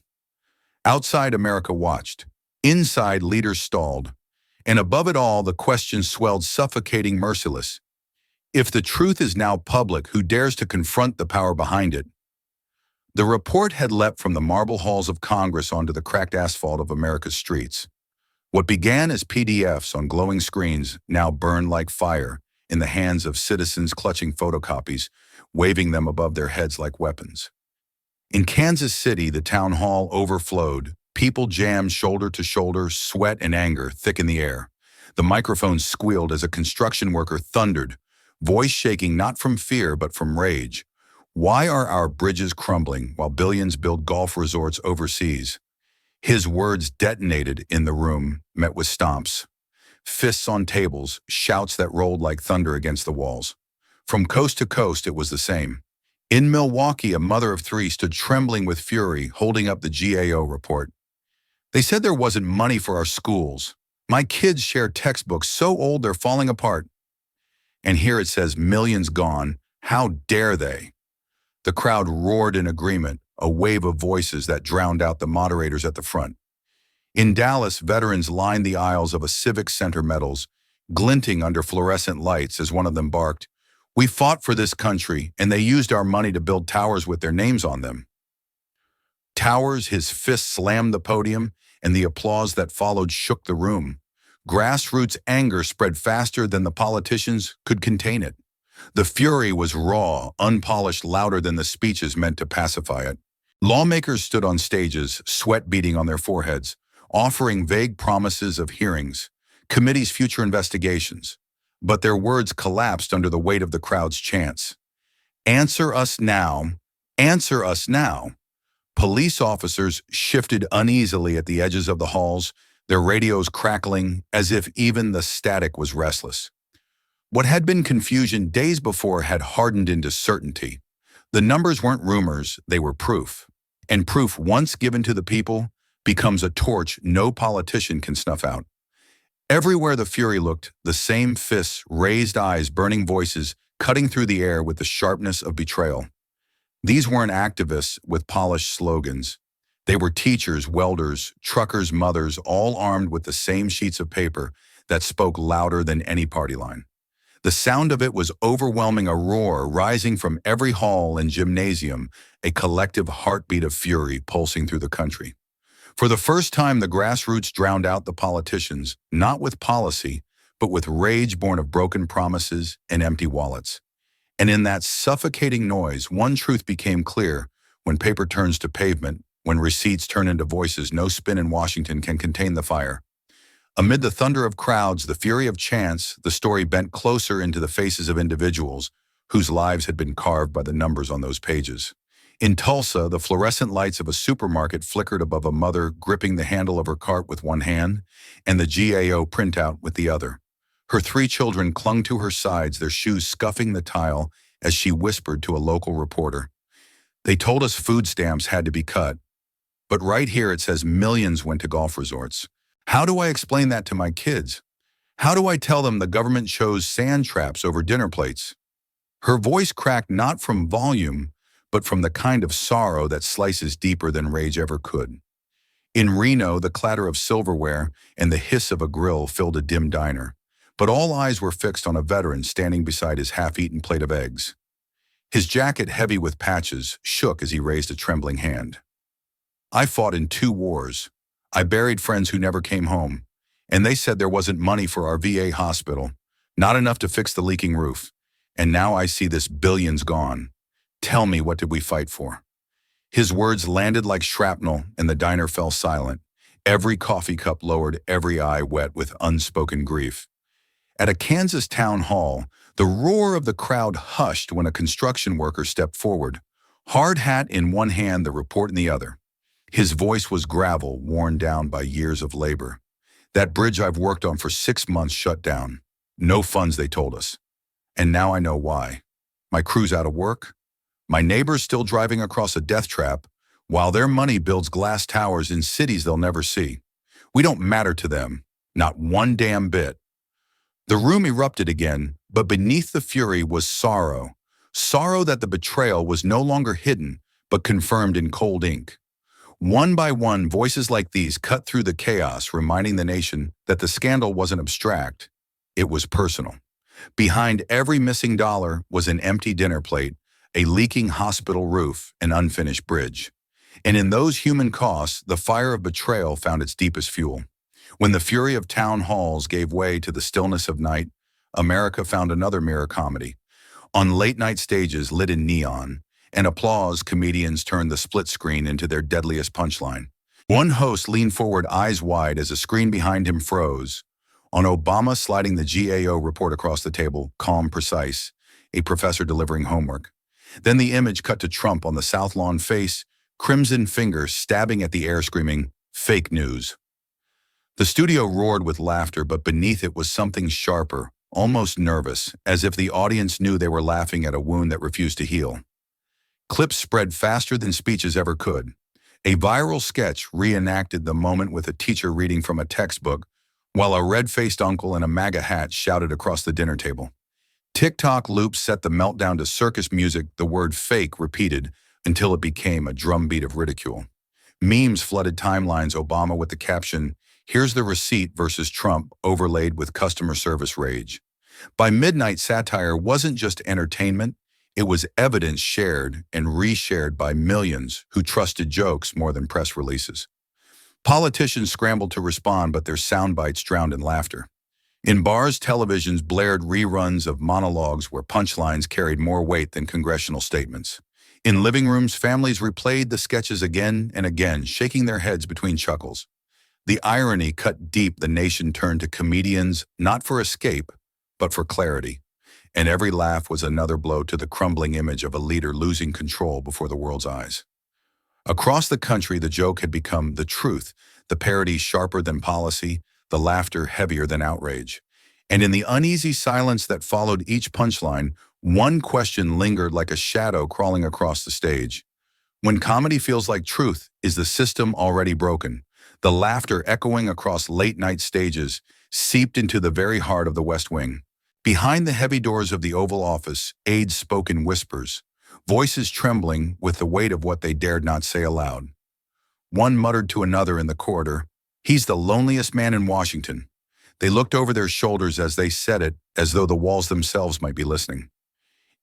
Outside, America watched. Inside, leaders stalled. And above it all, the question swelled, suffocating, merciless. If the truth is now public, who dares to confront the power behind it? The report had leapt from the marble halls of Congress onto the cracked asphalt of America's streets. What began as PDFs on glowing screens now burned like fire in the hands of citizens clutching photocopies, waving them above their heads like weapons. In Kansas City, the town hall overflowed. People jammed shoulder to shoulder, sweat and anger thick in the air. The microphones squealed as a construction worker thundered, voice shaking not from fear but from rage. "Why are our bridges crumbling while billions build golf resorts overseas?" His words detonated in the room, met with stomps. Fists on tables, shouts that rolled like thunder against the walls. From coast to coast, it was the same. In Milwaukee, a mother of three stood trembling with fury, holding up the GAO report. "They said there wasn't money for our schools. My kids share textbooks so old they're falling apart. And here it says millions gone. How dare they?" The crowd roared in agreement, a wave of voices that drowned out the moderators at the front. In Dallas, veterans lined the aisles of a civic center medals, glinting under fluorescent lights as one of them barked, "We fought for this country, and they used our money to build towers with their names on them." Towers, his fist slammed the podium, and the applause that followed shook the room. Grassroots anger spread faster than the politicians could contain it. The fury was raw, unpolished, louder than the speeches meant to pacify it. Lawmakers stood on stages, sweat beading on their foreheads, offering vague promises of hearings, committees' future investigations. But their words collapsed under the weight of the crowd's chants. "Answer us now! Answer us now!" Police officers shifted uneasily at the edges of the halls, their radios crackling as if even the static was restless. What had been confusion days before had hardened into certainty. The numbers weren't rumors, they were proof. And proof, once given to the people, becomes a torch no politician can snuff out. Everywhere the fury looked, the same fists, raised eyes, burning voices, cutting through the air with the sharpness of betrayal. These weren't activists with polished slogans. They were teachers, welders, truckers, mothers, all armed with the same sheets of paper that spoke louder than any party line. The sound of it was overwhelming, a roar rising from every hall and gymnasium, a collective heartbeat of fury pulsing through the country. For the first time, the grassroots drowned out the politicians, not with policy, but with rage born of broken promises and empty wallets. And in that suffocating noise, one truth became clear: when paper turns to pavement, when receipts turn into voices, no spin in Washington can contain the fire. Amid the thunder of crowds, the fury of chants, the story bent closer into the faces of individuals whose lives had been carved by the numbers on those pages. In Tulsa, the fluorescent lights of a supermarket flickered above a mother gripping the handle of her cart with one hand and the GAO printout with the other. Her 3 children clung to her sides, their shoes scuffing the tile as she whispered to a local reporter. They told us food stamps had to be cut, but right here it says millions went to golf resorts. How do I explain that to my kids? How do I tell them the government chose sand traps over dinner plates? Her voice cracked not from volume, but from the kind of sorrow that slices deeper than rage ever could. In Reno, the clatter of silverware and the hiss of a grill filled a dim diner, but all eyes were fixed on a veteran standing beside his half-eaten plate of eggs. His jacket, heavy with patches, shook as he raised a trembling hand. I fought in 2 wars. I buried friends who never came home, and they said there wasn't money for our VA hospital, not enough to fix the leaking roof. And now I see this billions gone. Tell me, what did we fight for? His words landed like shrapnel, and the diner fell silent. Every coffee cup lowered, every eye wet with unspoken grief. At a Kansas town hall, the roar of the crowd hushed when a construction worker stepped forward, hard hat in one hand, the report in the other. His voice was gravel worn down by years of labor. That bridge I've worked on for 6 months shut down. No funds, they told us. And now I know why. My crew's out of work. My neighbor's still driving across a death trap, while their money builds glass towers in cities they'll never see. We don't matter to them, not one damn bit. The room erupted again, but beneath the fury was sorrow. Sorrow that the betrayal was no longer hidden, but confirmed in cold ink. One by one, voices like these cut through the chaos, reminding the nation that the scandal wasn't abstract, it was personal. Behind every missing dollar was an empty dinner plate, a leaking hospital roof, an unfinished bridge. And in those human costs, the fire of betrayal found its deepest fuel. When the fury of town halls gave way to the stillness of night, America found another mirror comedy. On late-night stages lit in neon and applause, comedians turned the split screen into their deadliest punchline. One host leaned forward, eyes wide, as a screen behind him froze. On Obama sliding the GAO report across the table, calm, precise, a professor delivering homework. Then the image cut to Trump on the South Lawn, face, crimson fingers stabbing at the air, screaming, "Fake news." The studio roared with laughter, but beneath it was something sharper, almost nervous, as if the audience knew they were laughing at a wound that refused to heal. Clips spread faster than speeches ever could. A viral sketch reenacted the moment with a teacher reading from a textbook, while a red-faced uncle in a MAGA hat shouted across the dinner table. TikTok loops set the meltdown to circus music, the word fake repeated until it became a drumbeat of ridicule. Memes flooded timelines, Obama with the caption, "Here's the receipt" versus Trump, overlaid with customer service rage. By midnight, satire wasn't just entertainment, it was evidence shared and reshared by millions who trusted jokes more than press releases. Politicians scrambled to respond, but their sound bites drowned in laughter. In bars, televisions blared reruns of monologues where punchlines carried more weight than congressional statements. In living rooms, families replayed the sketches again and again, shaking their heads between chuckles. The irony cut deep. The nation turned to comedians not for escape, but for clarity. And every laugh was another blow to the crumbling image of a leader losing control before the world's eyes. Across the country, the joke had become the truth, the parody sharper than policy, the laughter heavier than outrage. And in the uneasy silence that followed each punchline, one question lingered like a shadow crawling across the stage. When comedy feels like truth, is the system already broken? The laughter echoing across late-night stages seeped into the very heart of the West Wing. Behind the heavy doors of the Oval Office, aides spoke in whispers, voices trembling with the weight of what they dared not say aloud. One muttered to another in the corridor, "He's the loneliest man in Washington." They looked over their shoulders as they said it, as though the walls themselves might be listening.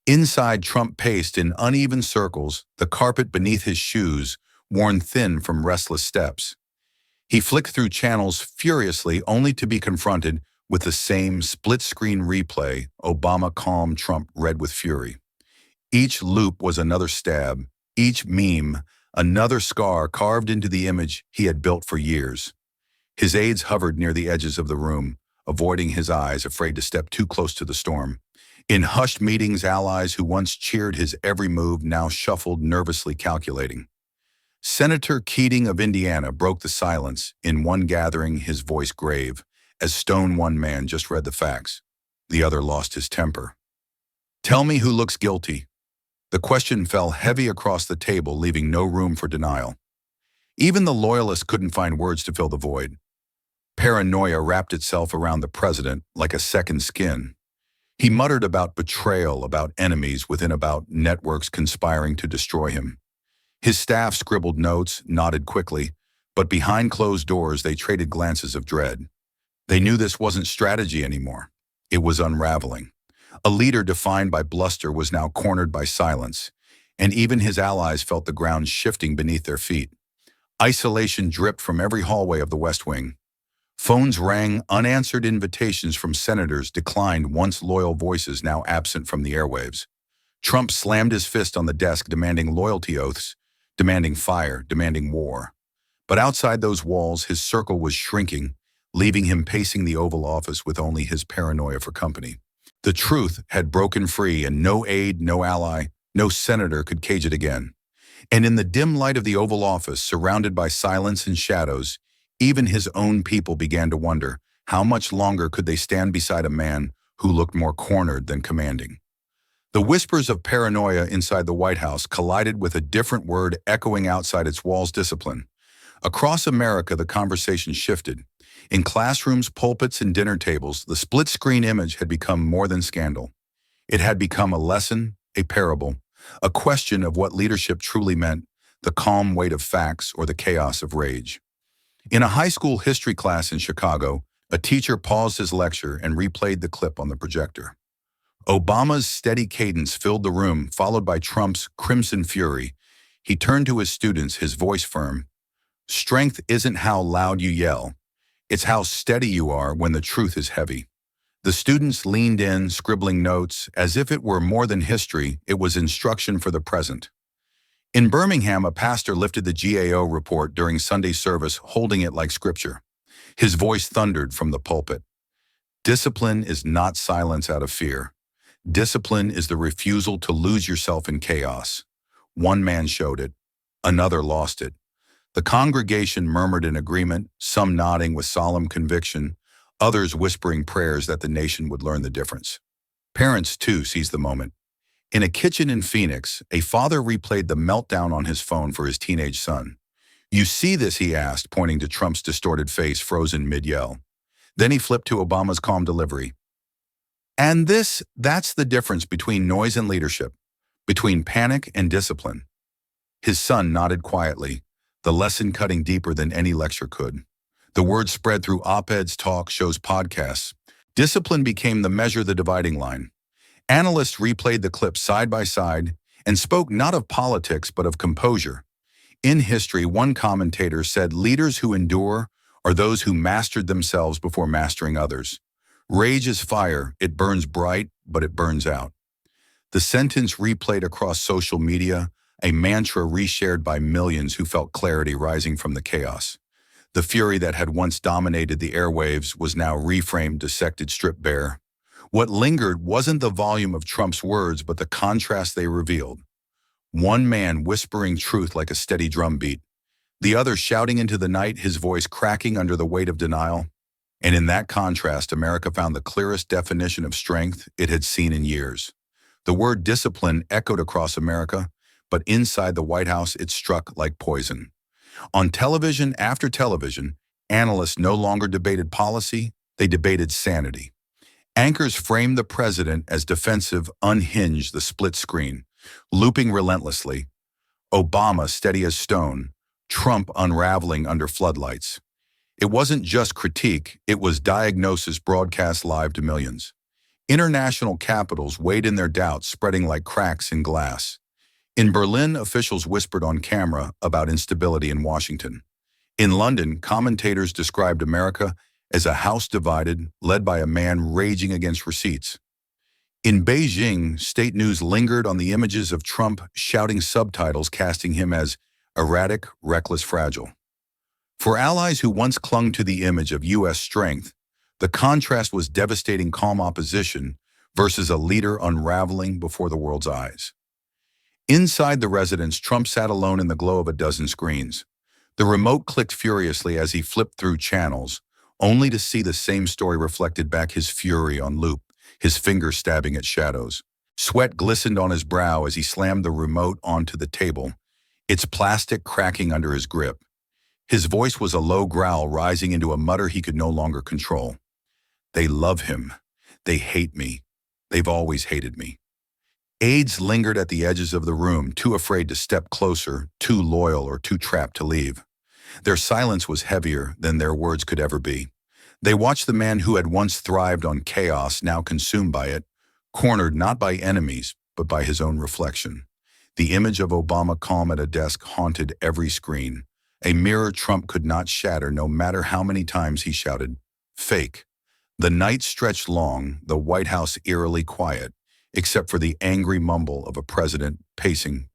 Inside, Trump paced in uneven circles, the carpet beneath his shoes worn thin from restless steps. He flicked through channels furiously, only to be confronted with the same split-screen replay, Obama calm, Trump red with fury. Each loop was another stab, each meme another scar carved into the image he had built for years. His aides hovered near the edges of the room, avoiding his eyes, afraid to step too close to the storm. In hushed meetings, allies who once cheered his every move now shuffled, nervously calculating. Senator Keating of Indiana broke the silence, in one gathering, his voice grave, as stone one man just read the facts. The other lost his temper. "Tell me who looks guilty." The question fell heavy across the table, leaving no room for denial. Even the loyalists couldn't find words to fill the void. Paranoia wrapped itself around the president like a second skin. He muttered about betrayal, about enemies within, about networks conspiring to destroy him. His staff scribbled notes, nodded quickly, but behind closed doors they traded glances of dread. They knew this wasn't strategy anymore. It was unraveling. A leader defined by bluster was now cornered by silence, and even his allies felt the ground shifting beneath their feet. Isolation dripped from every hallway of the West Wing. Phones rang, unanswered invitations from senators declined, once loyal voices now absent from the airwaves. Trump slammed his fist on the desk, demanding loyalty oaths, demanding fire, demanding war. But outside those walls, his circle was shrinking, leaving him pacing the Oval Office with only his paranoia for company. The truth had broken free, and no aide, no ally, no senator could cage it again. And in the dim light of the Oval Office, surrounded by silence and shadows, even his own people began to wonder, how much longer could they stand beside a man who looked more cornered than commanding? The whispers of paranoia inside the White House collided with a different word echoing outside its walls: discipline. Across America, the conversation shifted. In classrooms, pulpits, and dinner tables, the split-screen image had become more than scandal. It had become a lesson, a parable, a question of what leadership truly meant, the calm weight of facts or the chaos of rage. In a high school history class in Chicago, a teacher paused his lecture and replayed the clip on the projector. Obama's steady cadence filled the room, followed by Trump's crimson fury. He turned to his students, his voice firm. "Strength isn't how loud you yell. It's how steady you are when the truth is heavy." The students leaned in, scribbling notes. As if it were more than history, it was instruction for the present. In Birmingham, a pastor lifted the GAO report during Sunday service, holding it like scripture. His voice thundered from the pulpit. "Discipline is not silence out of fear. Discipline is the refusal to lose yourself in chaos." One man showed it. Another lost it. The congregation murmured in agreement, some nodding with solemn conviction, others whispering prayers that the nation would learn the difference. Parents, too, seized the moment. In a kitchen in Phoenix, a father replayed the meltdown on his phone for his teenage son. "You see this?" he asked, pointing to Trump's distorted face frozen mid-yell. Then he flipped to Obama's calm delivery. "And that's the difference between noise and leadership, between panic and discipline." His son nodded quietly, the lesson cutting deeper than any lecture could. The word spread through op-eds, talk shows, podcasts. Discipline became the measure, the dividing line. Analysts replayed the clip side by side and spoke not of politics but of composure. In history, one commentator said, "Leaders who endure are those who mastered themselves before mastering others." Rage is fire. It burns bright, but it burns out. The sentence replayed across social media, a mantra reshared by millions who felt clarity rising from the chaos. The fury that had once dominated the airwaves was now reframed, dissected, stripped bare. What lingered wasn't the volume of Trump's words, but the contrast they revealed. One man whispering truth like a steady drumbeat, the other shouting into the night, his voice cracking under the weight of denial. And in that contrast, America found the clearest definition of strength it had seen in years. The word discipline echoed across America, but inside the White House it struck like poison. On television after television, analysts no longer debated policy, they debated sanity. Anchors framed the president as defensive, unhinged, the split screen, looping relentlessly. Obama steady as stone, Trump unraveling under floodlights. It wasn't just critique, it was diagnosis broadcast live to millions. International capitals weighed in their doubts, spreading like cracks in glass. In Berlin, officials whispered on camera about instability in Washington. In London, commentators described America as a house divided, led by a man raging against receipts. In Beijing, state news lingered on the images of Trump, shouting subtitles casting him as erratic, reckless, fragile. For allies who once clung to the image of U.S. strength, the contrast was devastating. Calm opposition, versus a leader unraveling before the world's eyes. Inside the residence, Trump sat alone in the glow of a dozen screens. The remote clicked furiously as he flipped through channels, only to see the same story reflected back, his fury on loop, his fingers stabbing at shadows. Sweat glistened on his brow as he slammed the remote onto the table, its plastic cracking under his grip. His voice was a low growl rising into a mutter he could no longer control. They love him. They hate me. They've always hated me. Aides lingered at the edges of the room, too afraid to step closer, too loyal or too trapped to leave. Their silence was heavier than their words could ever be. They watched the man who had once thrived on chaos, now consumed by it, cornered not by enemies, but by his own reflection. The image of Obama calm at a desk haunted every screen, a mirror Trump could not shatter no matter how many times he shouted, "Fake." The night stretched long, the White House eerily quiet, except for the angry mumble of a president pacing.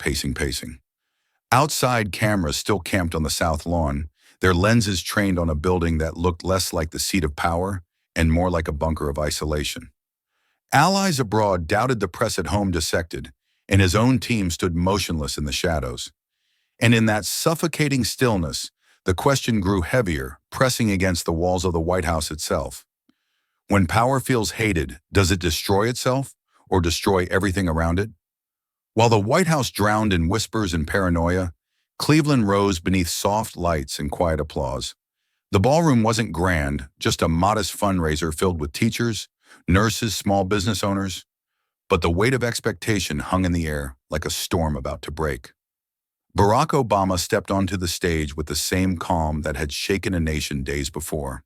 Outside, cameras still camped on the south lawn, their lenses trained on a building that looked less like the seat of power and more like a bunker of isolation. Allies abroad doubted the press at home dissected, and his own team stood motionless in the shadows. And in that suffocating stillness, the question grew heavier, pressing against the walls of the White House itself. When power feels hated, does it destroy itself or destroy everything around it? While the White House drowned in whispers and paranoia, Cleveland rose beneath soft lights and quiet applause. The ballroom wasn't grand, just a modest fundraiser filled with teachers, nurses, small business owners, but the weight of expectation hung in the air like a storm about to break. Barack Obama stepped onto the stage with the same calm that had shaken a nation days before.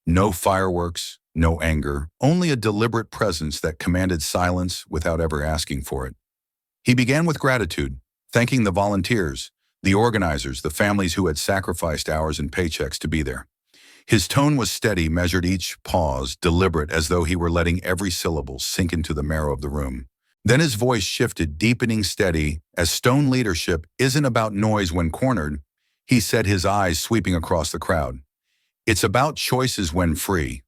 No fireworks, no anger, only a deliberate presence that commanded silence without ever asking for it. He began with gratitude, thanking the volunteers, the organizers, the families who had sacrificed hours and paychecks to be there. His tone was steady, measured, each pause deliberate, as though he were letting every syllable sink into the marrow of the room. Then his voice shifted, deepening, steady, as stone leadership isn't about noise when cornered, he said, his eyes sweeping across the crowd. It's about choices when free.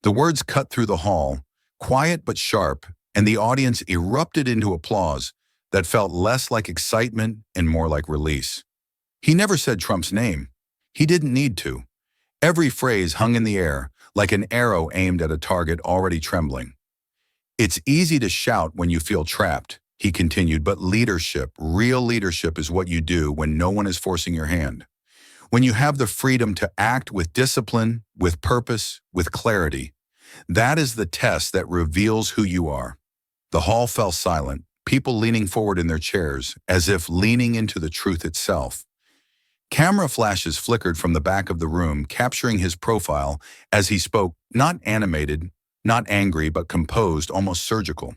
The words cut through the hall, quiet but sharp, and the audience erupted into applause that felt less like excitement and more like release. He never said Trump's name. He didn't need to. Every phrase hung in the air, like an arrow aimed at a target already trembling. It's easy to shout when you feel trapped, he continued, but leadership, real leadership, is what you do when no one is forcing your hand. When you have the freedom to act with discipline, with purpose, with clarity. That is the test that reveals who you are. The hall fell silent, people leaning forward in their chairs, as if leaning into the truth itself. Camera flashes flickered from the back of the room, capturing his profile as he spoke, not animated, not angry, but composed, almost surgical.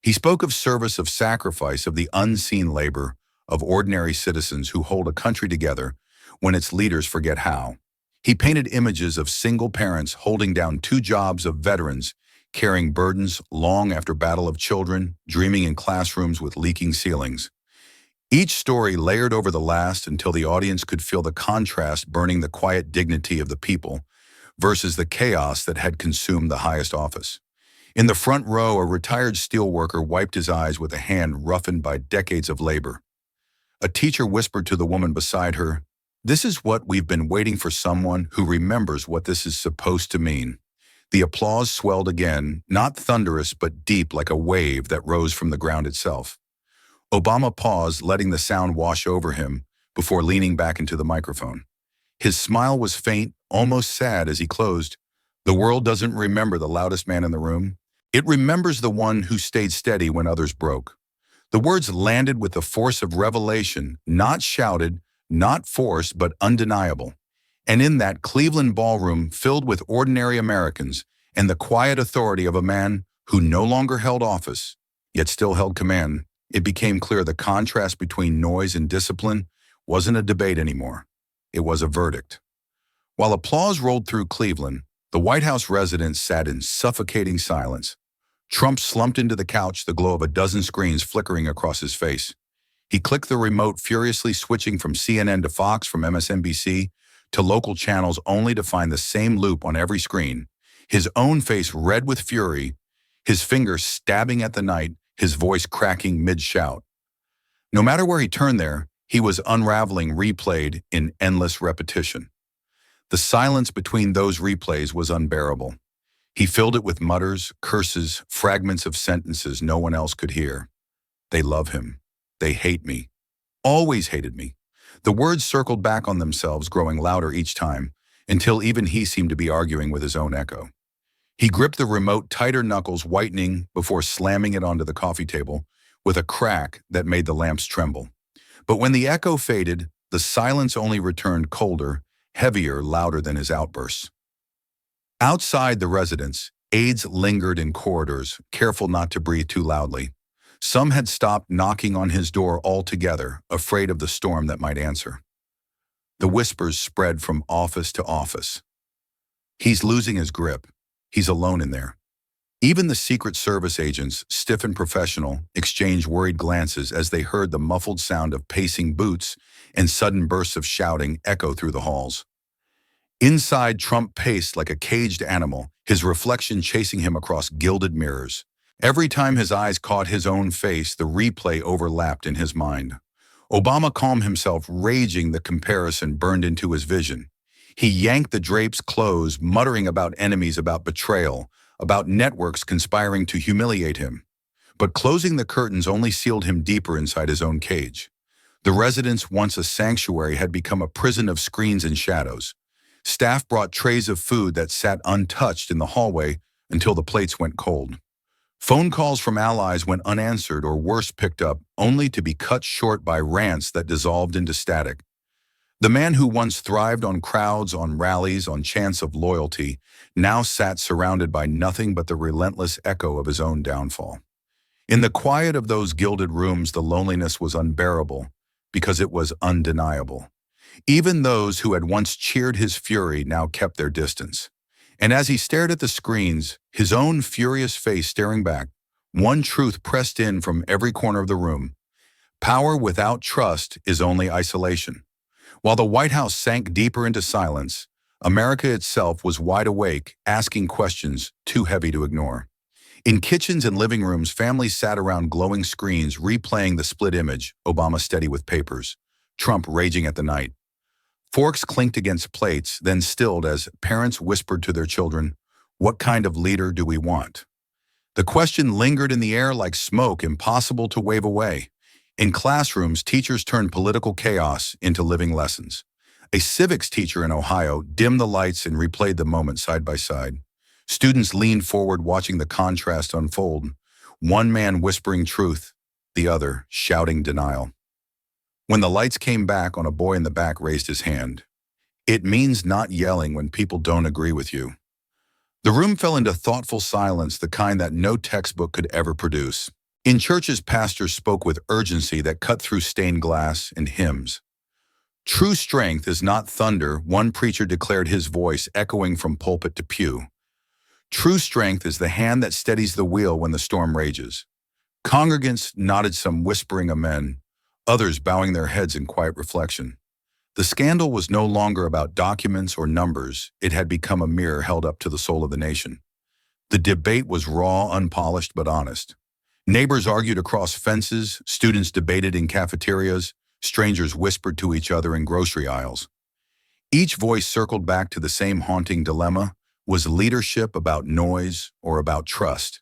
He spoke of service, of sacrifice, of the unseen labor of ordinary citizens who hold a country together when its leaders forget how. He painted images of single parents holding down 2 jobs, of veterans carrying burdens long after battle, of children dreaming in classrooms with leaking ceilings. Each story layered over the last until the audience could feel the contrast, burning the quiet dignity of the people versus the chaos that had consumed the highest office. In the front row, a retired steelworker wiped his eyes with a hand roughened by decades of labor. A teacher whispered to the woman beside her, "This is what we've been waiting for, someone who remembers what this is supposed to mean." The applause swelled again, not thunderous but deep, like a wave that rose from the ground itself. Obama paused, letting the sound wash over him before leaning back into the microphone. His smile was faint, almost sad, as he closed. The world doesn't remember the loudest man in the room. It remembers the one who stayed steady when others broke. The words landed with the force of revelation, not shouted, not forced, but undeniable. And in that Cleveland ballroom filled with ordinary Americans and the quiet authority of a man who no longer held office, yet still held command, it became clear the contrast between noise and discipline wasn't a debate anymore. It was a verdict. While applause rolled through Cleveland, the White House residents sat in suffocating silence. Trump slumped into the couch, the glow of a dozen screens flickering across his face. He clicked the remote, furiously switching from CNN to Fox, from MSNBC to local channels, only to find the same loop on every screen. His own face red with fury, his fingers stabbing at the night, his voice cracking mid-shout. No matter where he turned there, he was unraveling replayed in endless repetition. The silence between those replays was unbearable. He filled it with mutters, curses, fragments of sentences no one else could hear. They love him. They hate me. Always hated me. The words circled back on themselves, growing louder each time, until even he seemed to be arguing with his own echo. He gripped the remote tighter, knuckles whitening before slamming it onto the coffee table with a crack that made the lamps tremble. But when the echo faded, the silence only returned colder, heavier, louder than his outbursts. Outside the residence, aides lingered in corridors, careful not to breathe too loudly. Some had stopped knocking on his door altogether, afraid of the storm that might answer. The whispers spread from office to office. He's losing his grip. He's alone in there. Even the Secret Service agents, stiff and professional, exchanged worried glances as they heard the muffled sound of pacing boots and sudden bursts of shouting echo through the halls. Inside, Trump paced like a caged animal, his reflection chasing him across gilded mirrors. Every time his eyes caught his own face, the replay overlapped in his mind. Obama calmed himself, raging the comparison burned into his vision. He yanked the drapes close, muttering about enemies, about betrayal, about networks conspiring to humiliate him. But closing the curtains only sealed him deeper inside his own cage. The residence, once a sanctuary, had become a prison of screens and shadows. Staff brought trays of food that sat untouched in the hallway until the plates went cold. Phone calls from allies went unanswered or worse picked up, only to be cut short by rants that dissolved into static. The man who once thrived on crowds, on rallies, on chants of loyalty, now sat surrounded by nothing but the relentless echo of his own downfall. In the quiet of those gilded rooms, the loneliness was unbearable because it was undeniable. Even those who had once cheered his fury now kept their distance. And as he stared at the screens, his own furious face staring back, one truth pressed in from every corner of the room. Power without trust is only isolation. While the White House sank deeper into silence, America itself was wide awake, asking questions too heavy to ignore. In kitchens and living rooms, families sat around glowing screens, replaying the split image, Obama steady with papers, Trump raging at the night. Forks clinked against plates, then stilled as parents whispered to their children, "What kind of leader do we want?" The question lingered in the air like smoke, impossible to wave away. In classrooms, teachers turned political chaos into living lessons. A civics teacher in Ohio dimmed the lights and replayed the moment side by side. Students leaned forward, watching the contrast unfold, one man whispering truth, the other shouting denial. When the lights came back on, a boy in the back raised his hand. It means not yelling when people don't agree with you. The room fell into thoughtful silence, the kind that no textbook could ever produce. In churches, pastors spoke with urgency that cut through stained glass and hymns. True strength is not thunder, one preacher declared, his voice echoing from pulpit to pew. True strength is the hand that steadies the wheel when the storm rages. Congregants nodded, some whispering amen, others bowing their heads in quiet reflection. The scandal was no longer about documents or numbers. It had become a mirror held up to the soul of the nation. The debate was raw, unpolished, but honest. Neighbors argued across fences, students debated in cafeterias, strangers whispered to each other in grocery aisles. Each voice circled back to the same haunting dilemma: was leadership about noise or about trust?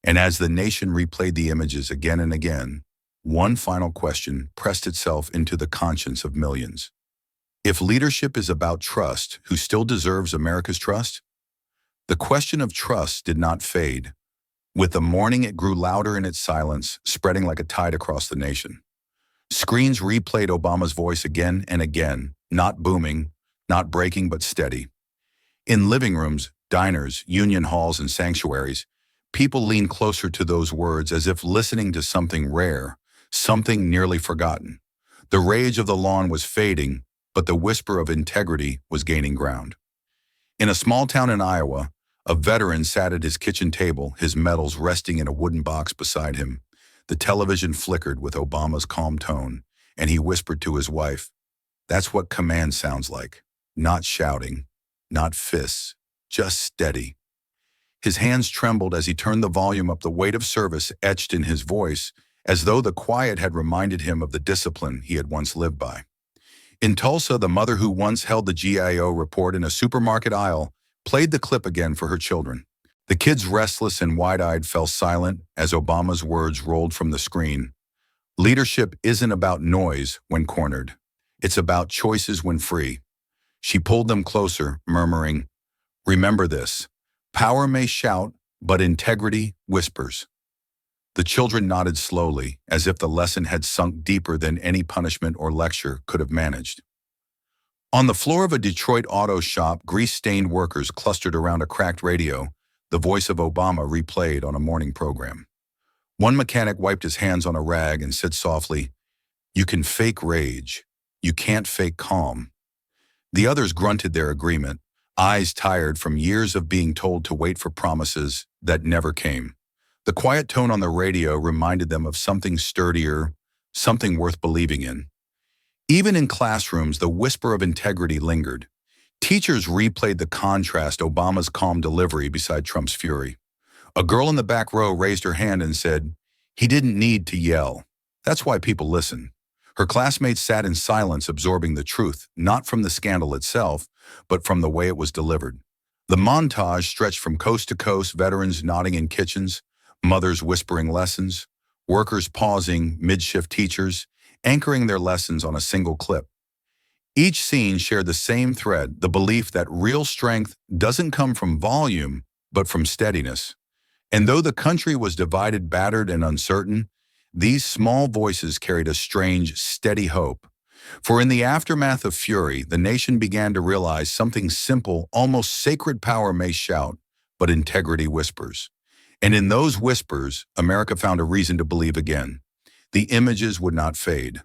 And as the nation replayed the images again and again, one final question pressed itself into the conscience of millions. If leadership is about trust, who still deserves America's trust? The question of trust did not fade. With the morning, it grew louder in its silence, spreading like a tide across the nation. Screens replayed Obama's voice again and again, not booming, not breaking, but steady. In living rooms, diners, union halls, and sanctuaries, people leaned closer to those words as if listening to something rare, something nearly forgotten. The rage of the lawn was fading, but the whisper of integrity was gaining ground. In a small town in Iowa, a veteran sat at his kitchen table, his medals resting in a wooden box beside him. The television flickered with Obama's calm tone, and he whispered to his wife, "That's what command sounds like. Not shouting, not fists, just steady." His hands trembled as he turned the volume up, the weight of service etched in his voice, as though the quiet had reminded him of the discipline he had once lived by. In Tulsa, the mother who once held the GIO report in a supermarket aisle played the clip again for her children. The kids, restless and wide-eyed, fell silent as Obama's words rolled from the screen. Leadership isn't about noise when cornered. It's about choices when free. She pulled them closer, murmuring, "Remember this. Power may shout, but integrity whispers." The children nodded slowly, as if the lesson had sunk deeper than any punishment or lecture could have managed. On the floor of a Detroit auto shop, grease-stained workers clustered around a cracked radio, the voice of Obama replayed on a morning program. One mechanic wiped his hands on a rag and said softly, "You can fake rage. You can't fake calm." The others grunted their agreement, eyes tired from years of being told to wait for promises that never came. The quiet tone on the radio reminded them of something sturdier, something worth believing in. Even in classrooms, the whisper of integrity lingered. Teachers replayed the contrast, Obama's calm delivery beside Trump's fury. A girl in the back row raised her hand and said, "He didn't need to yell. That's why people listen." Her classmates sat in silence, absorbing the truth, not from the scandal itself, but from the way it was delivered. The montage stretched from coast to coast, veterans nodding in kitchens, mothers whispering lessons, workers pausing, mid-shift teachers anchoring their lessons on a single clip. Each scene shared the same thread, the belief that real strength doesn't come from volume, but from steadiness. And though the country was divided, battered, and uncertain, these small voices carried a strange, steady hope. For in the aftermath of fury, the nation began to realize something simple, almost sacred: power may shout, but integrity whispers. And in those whispers, America found a reason to believe again. The images would not fade.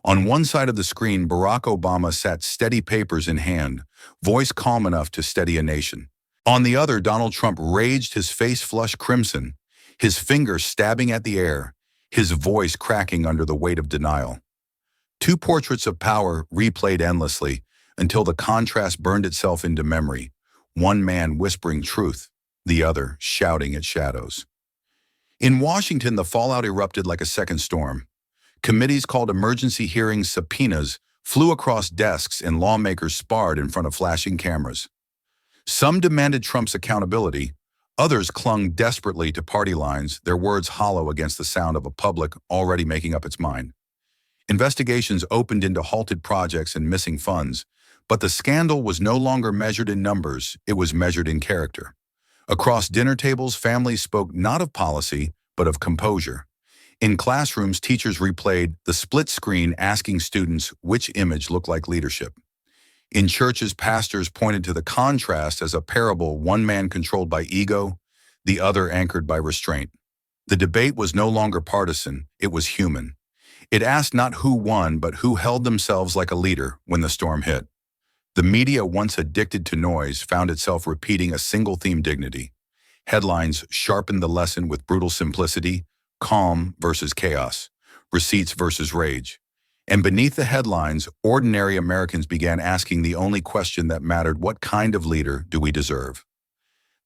On one side of the screen, Barack Obama sat, steady, papers in hand, voice calm enough to steady a nation. On the other, Donald Trump raged, his face flushed crimson, his fingers stabbing at the air, his voice cracking under the weight of denial. Two portraits of power replayed endlessly until the contrast burned itself into memory, one man whispering truth, the other shouting at shadows. In Washington, the fallout erupted like a second storm. Committees called emergency hearings, subpoenas flew across desks, and lawmakers sparred in front of flashing cameras. Some demanded Trump's accountability, others clung desperately to party lines, their words hollow against the sound of a public already making up its mind. Investigations opened into halted projects and missing funds, but the scandal was no longer measured in numbers, it was measured in character. Across dinner tables, families spoke not of policy, but of composure. In classrooms, teachers replayed the split screen, asking students which image looked like leadership. In churches, pastors pointed to the contrast as a parable, one man controlled by ego, the other anchored by restraint. The debate was no longer partisan, it was human. It asked not who won, but who held themselves like a leader when the storm hit. The media, once addicted to noise, found itself repeating a single theme: dignity. Headlines sharpened the lesson with brutal simplicity: calm versus chaos, receipts versus rage. And beneath the headlines, ordinary Americans began asking the only question that mattered: what kind of leader do we deserve?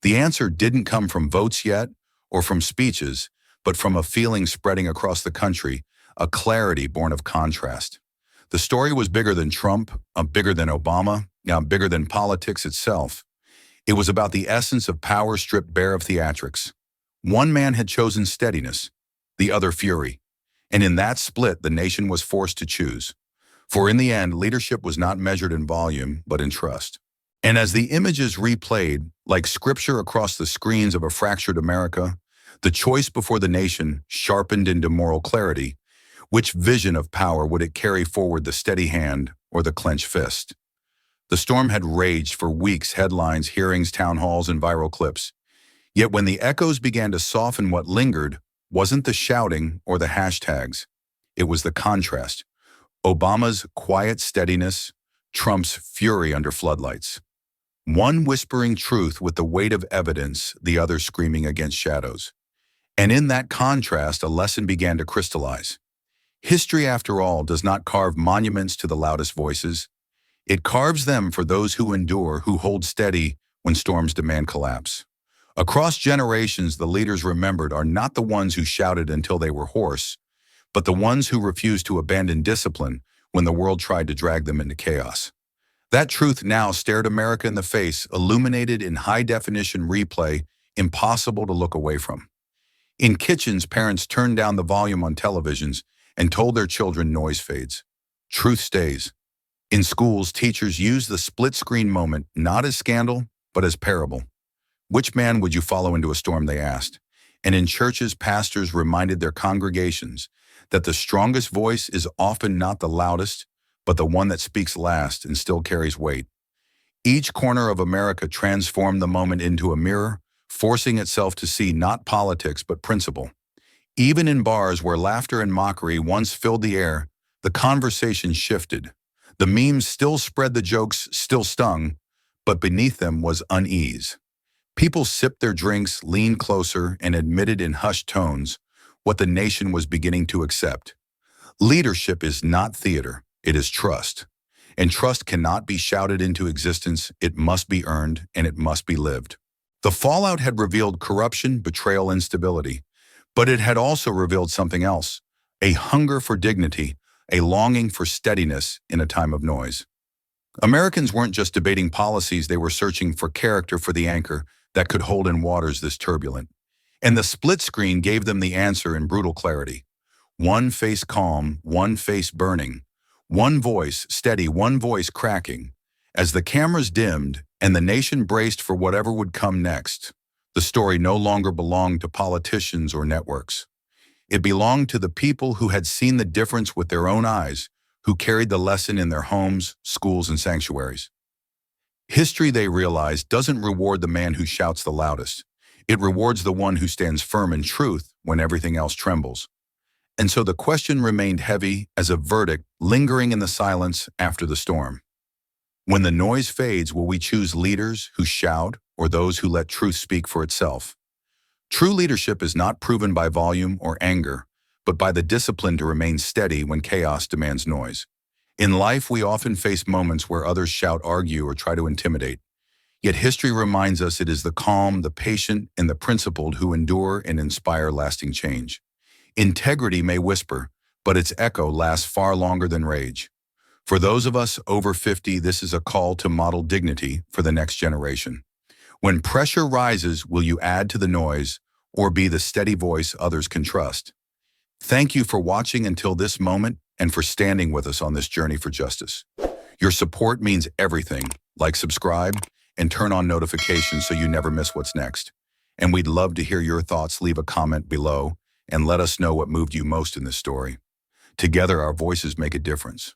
The answer didn't come from votes yet, or from speeches, but from a feeling spreading across the country, a clarity born of contrast. The story was bigger than Trump, bigger than Obama, bigger than politics itself. It was about the essence of power stripped bare of theatrics. One man had chosen steadiness, the other fury. And in that split, the nation was forced to choose. For in the end, leadership was not measured in volume, but in trust. And as the images replayed, like scripture across the screens of a fractured America, the choice before the nation sharpened into moral clarity. Which vision of power would it carry forward, the steady hand or the clenched fist? The storm had raged for weeks: headlines, hearings, town halls, and viral clips. Yet when the echoes began to soften, what lingered wasn't the shouting or the hashtags. It was the contrast. Obama's quiet steadiness, Trump's fury under floodlights. One whispering truth with the weight of evidence, the other screaming against shadows. And in that contrast, a lesson began to crystallize. History, after all, does not carve monuments to the loudest voices. It carves them for those who endure, who hold steady when storms demand collapse. Across generations, the leaders remembered are not the ones who shouted until they were hoarse, but the ones who refused to abandon discipline when the world tried to drag them into chaos. That truth now stared America in the face, illuminated in high-definition replay, impossible to look away from. In kitchens, parents turned down the volume on televisions and told their children noise fades. Truth stays. In schools, teachers used the split-screen moment not as scandal, but as parable. Which man would you follow into a storm, they asked. And in churches, pastors reminded their congregations that the strongest voice is often not the loudest, but the one that speaks last and still carries weight. Each corner of America transformed the moment into a mirror, forcing itself to see not politics but principle. Even in bars where laughter and mockery once filled the air, the conversation shifted. The memes still spread, the jokes still stung, but beneath them was unease. People sipped their drinks, leaned closer, and admitted in hushed tones what the nation was beginning to accept. Leadership is not theater, it is trust. And trust cannot be shouted into existence, it must be earned, and it must be lived. The fallout had revealed corruption, betrayal, instability, but it had also revealed something else, a hunger for dignity, a longing for steadiness in a time of noise. Americans weren't just debating policies, they were searching for character, for the anchor that could hold in waters this turbulent. And the split screen gave them the answer in brutal clarity. One face calm, one face burning, one voice steady, one voice cracking. As the cameras dimmed and the nation braced for whatever would come next, the story no longer belonged to politicians or networks. It belonged to the people who had seen the difference with their own eyes, who carried the lesson in their homes, schools, and sanctuaries. History, they realized, doesn't reward the man who shouts the loudest. It rewards the one who stands firm in truth when everything else trembles. And so the question remained heavy as a verdict lingering in the silence after the storm. When the noise fades, will we choose leaders who shout or those who let truth speak for itself? True leadership is not proven by volume or anger, but by the discipline to remain steady when chaos demands noise. In life, we often face moments where others shout, argue, or try to intimidate. Yet history reminds us it is the calm, the patient, and the principled who endure and inspire lasting change. Integrity may whisper, but its echo lasts far longer than rage. For those of us over 50, this is a call to model dignity for the next generation. When pressure rises, will you add to the noise or be the steady voice others can trust? Thank you for watching until this moment and for standing with us on this journey for justice. Your support means everything. Like, subscribe, and turn on notifications so you never miss what's next. And we'd love to hear your thoughts. Leave a comment below and let us know what moved you most in this story. Together, our voices make a difference.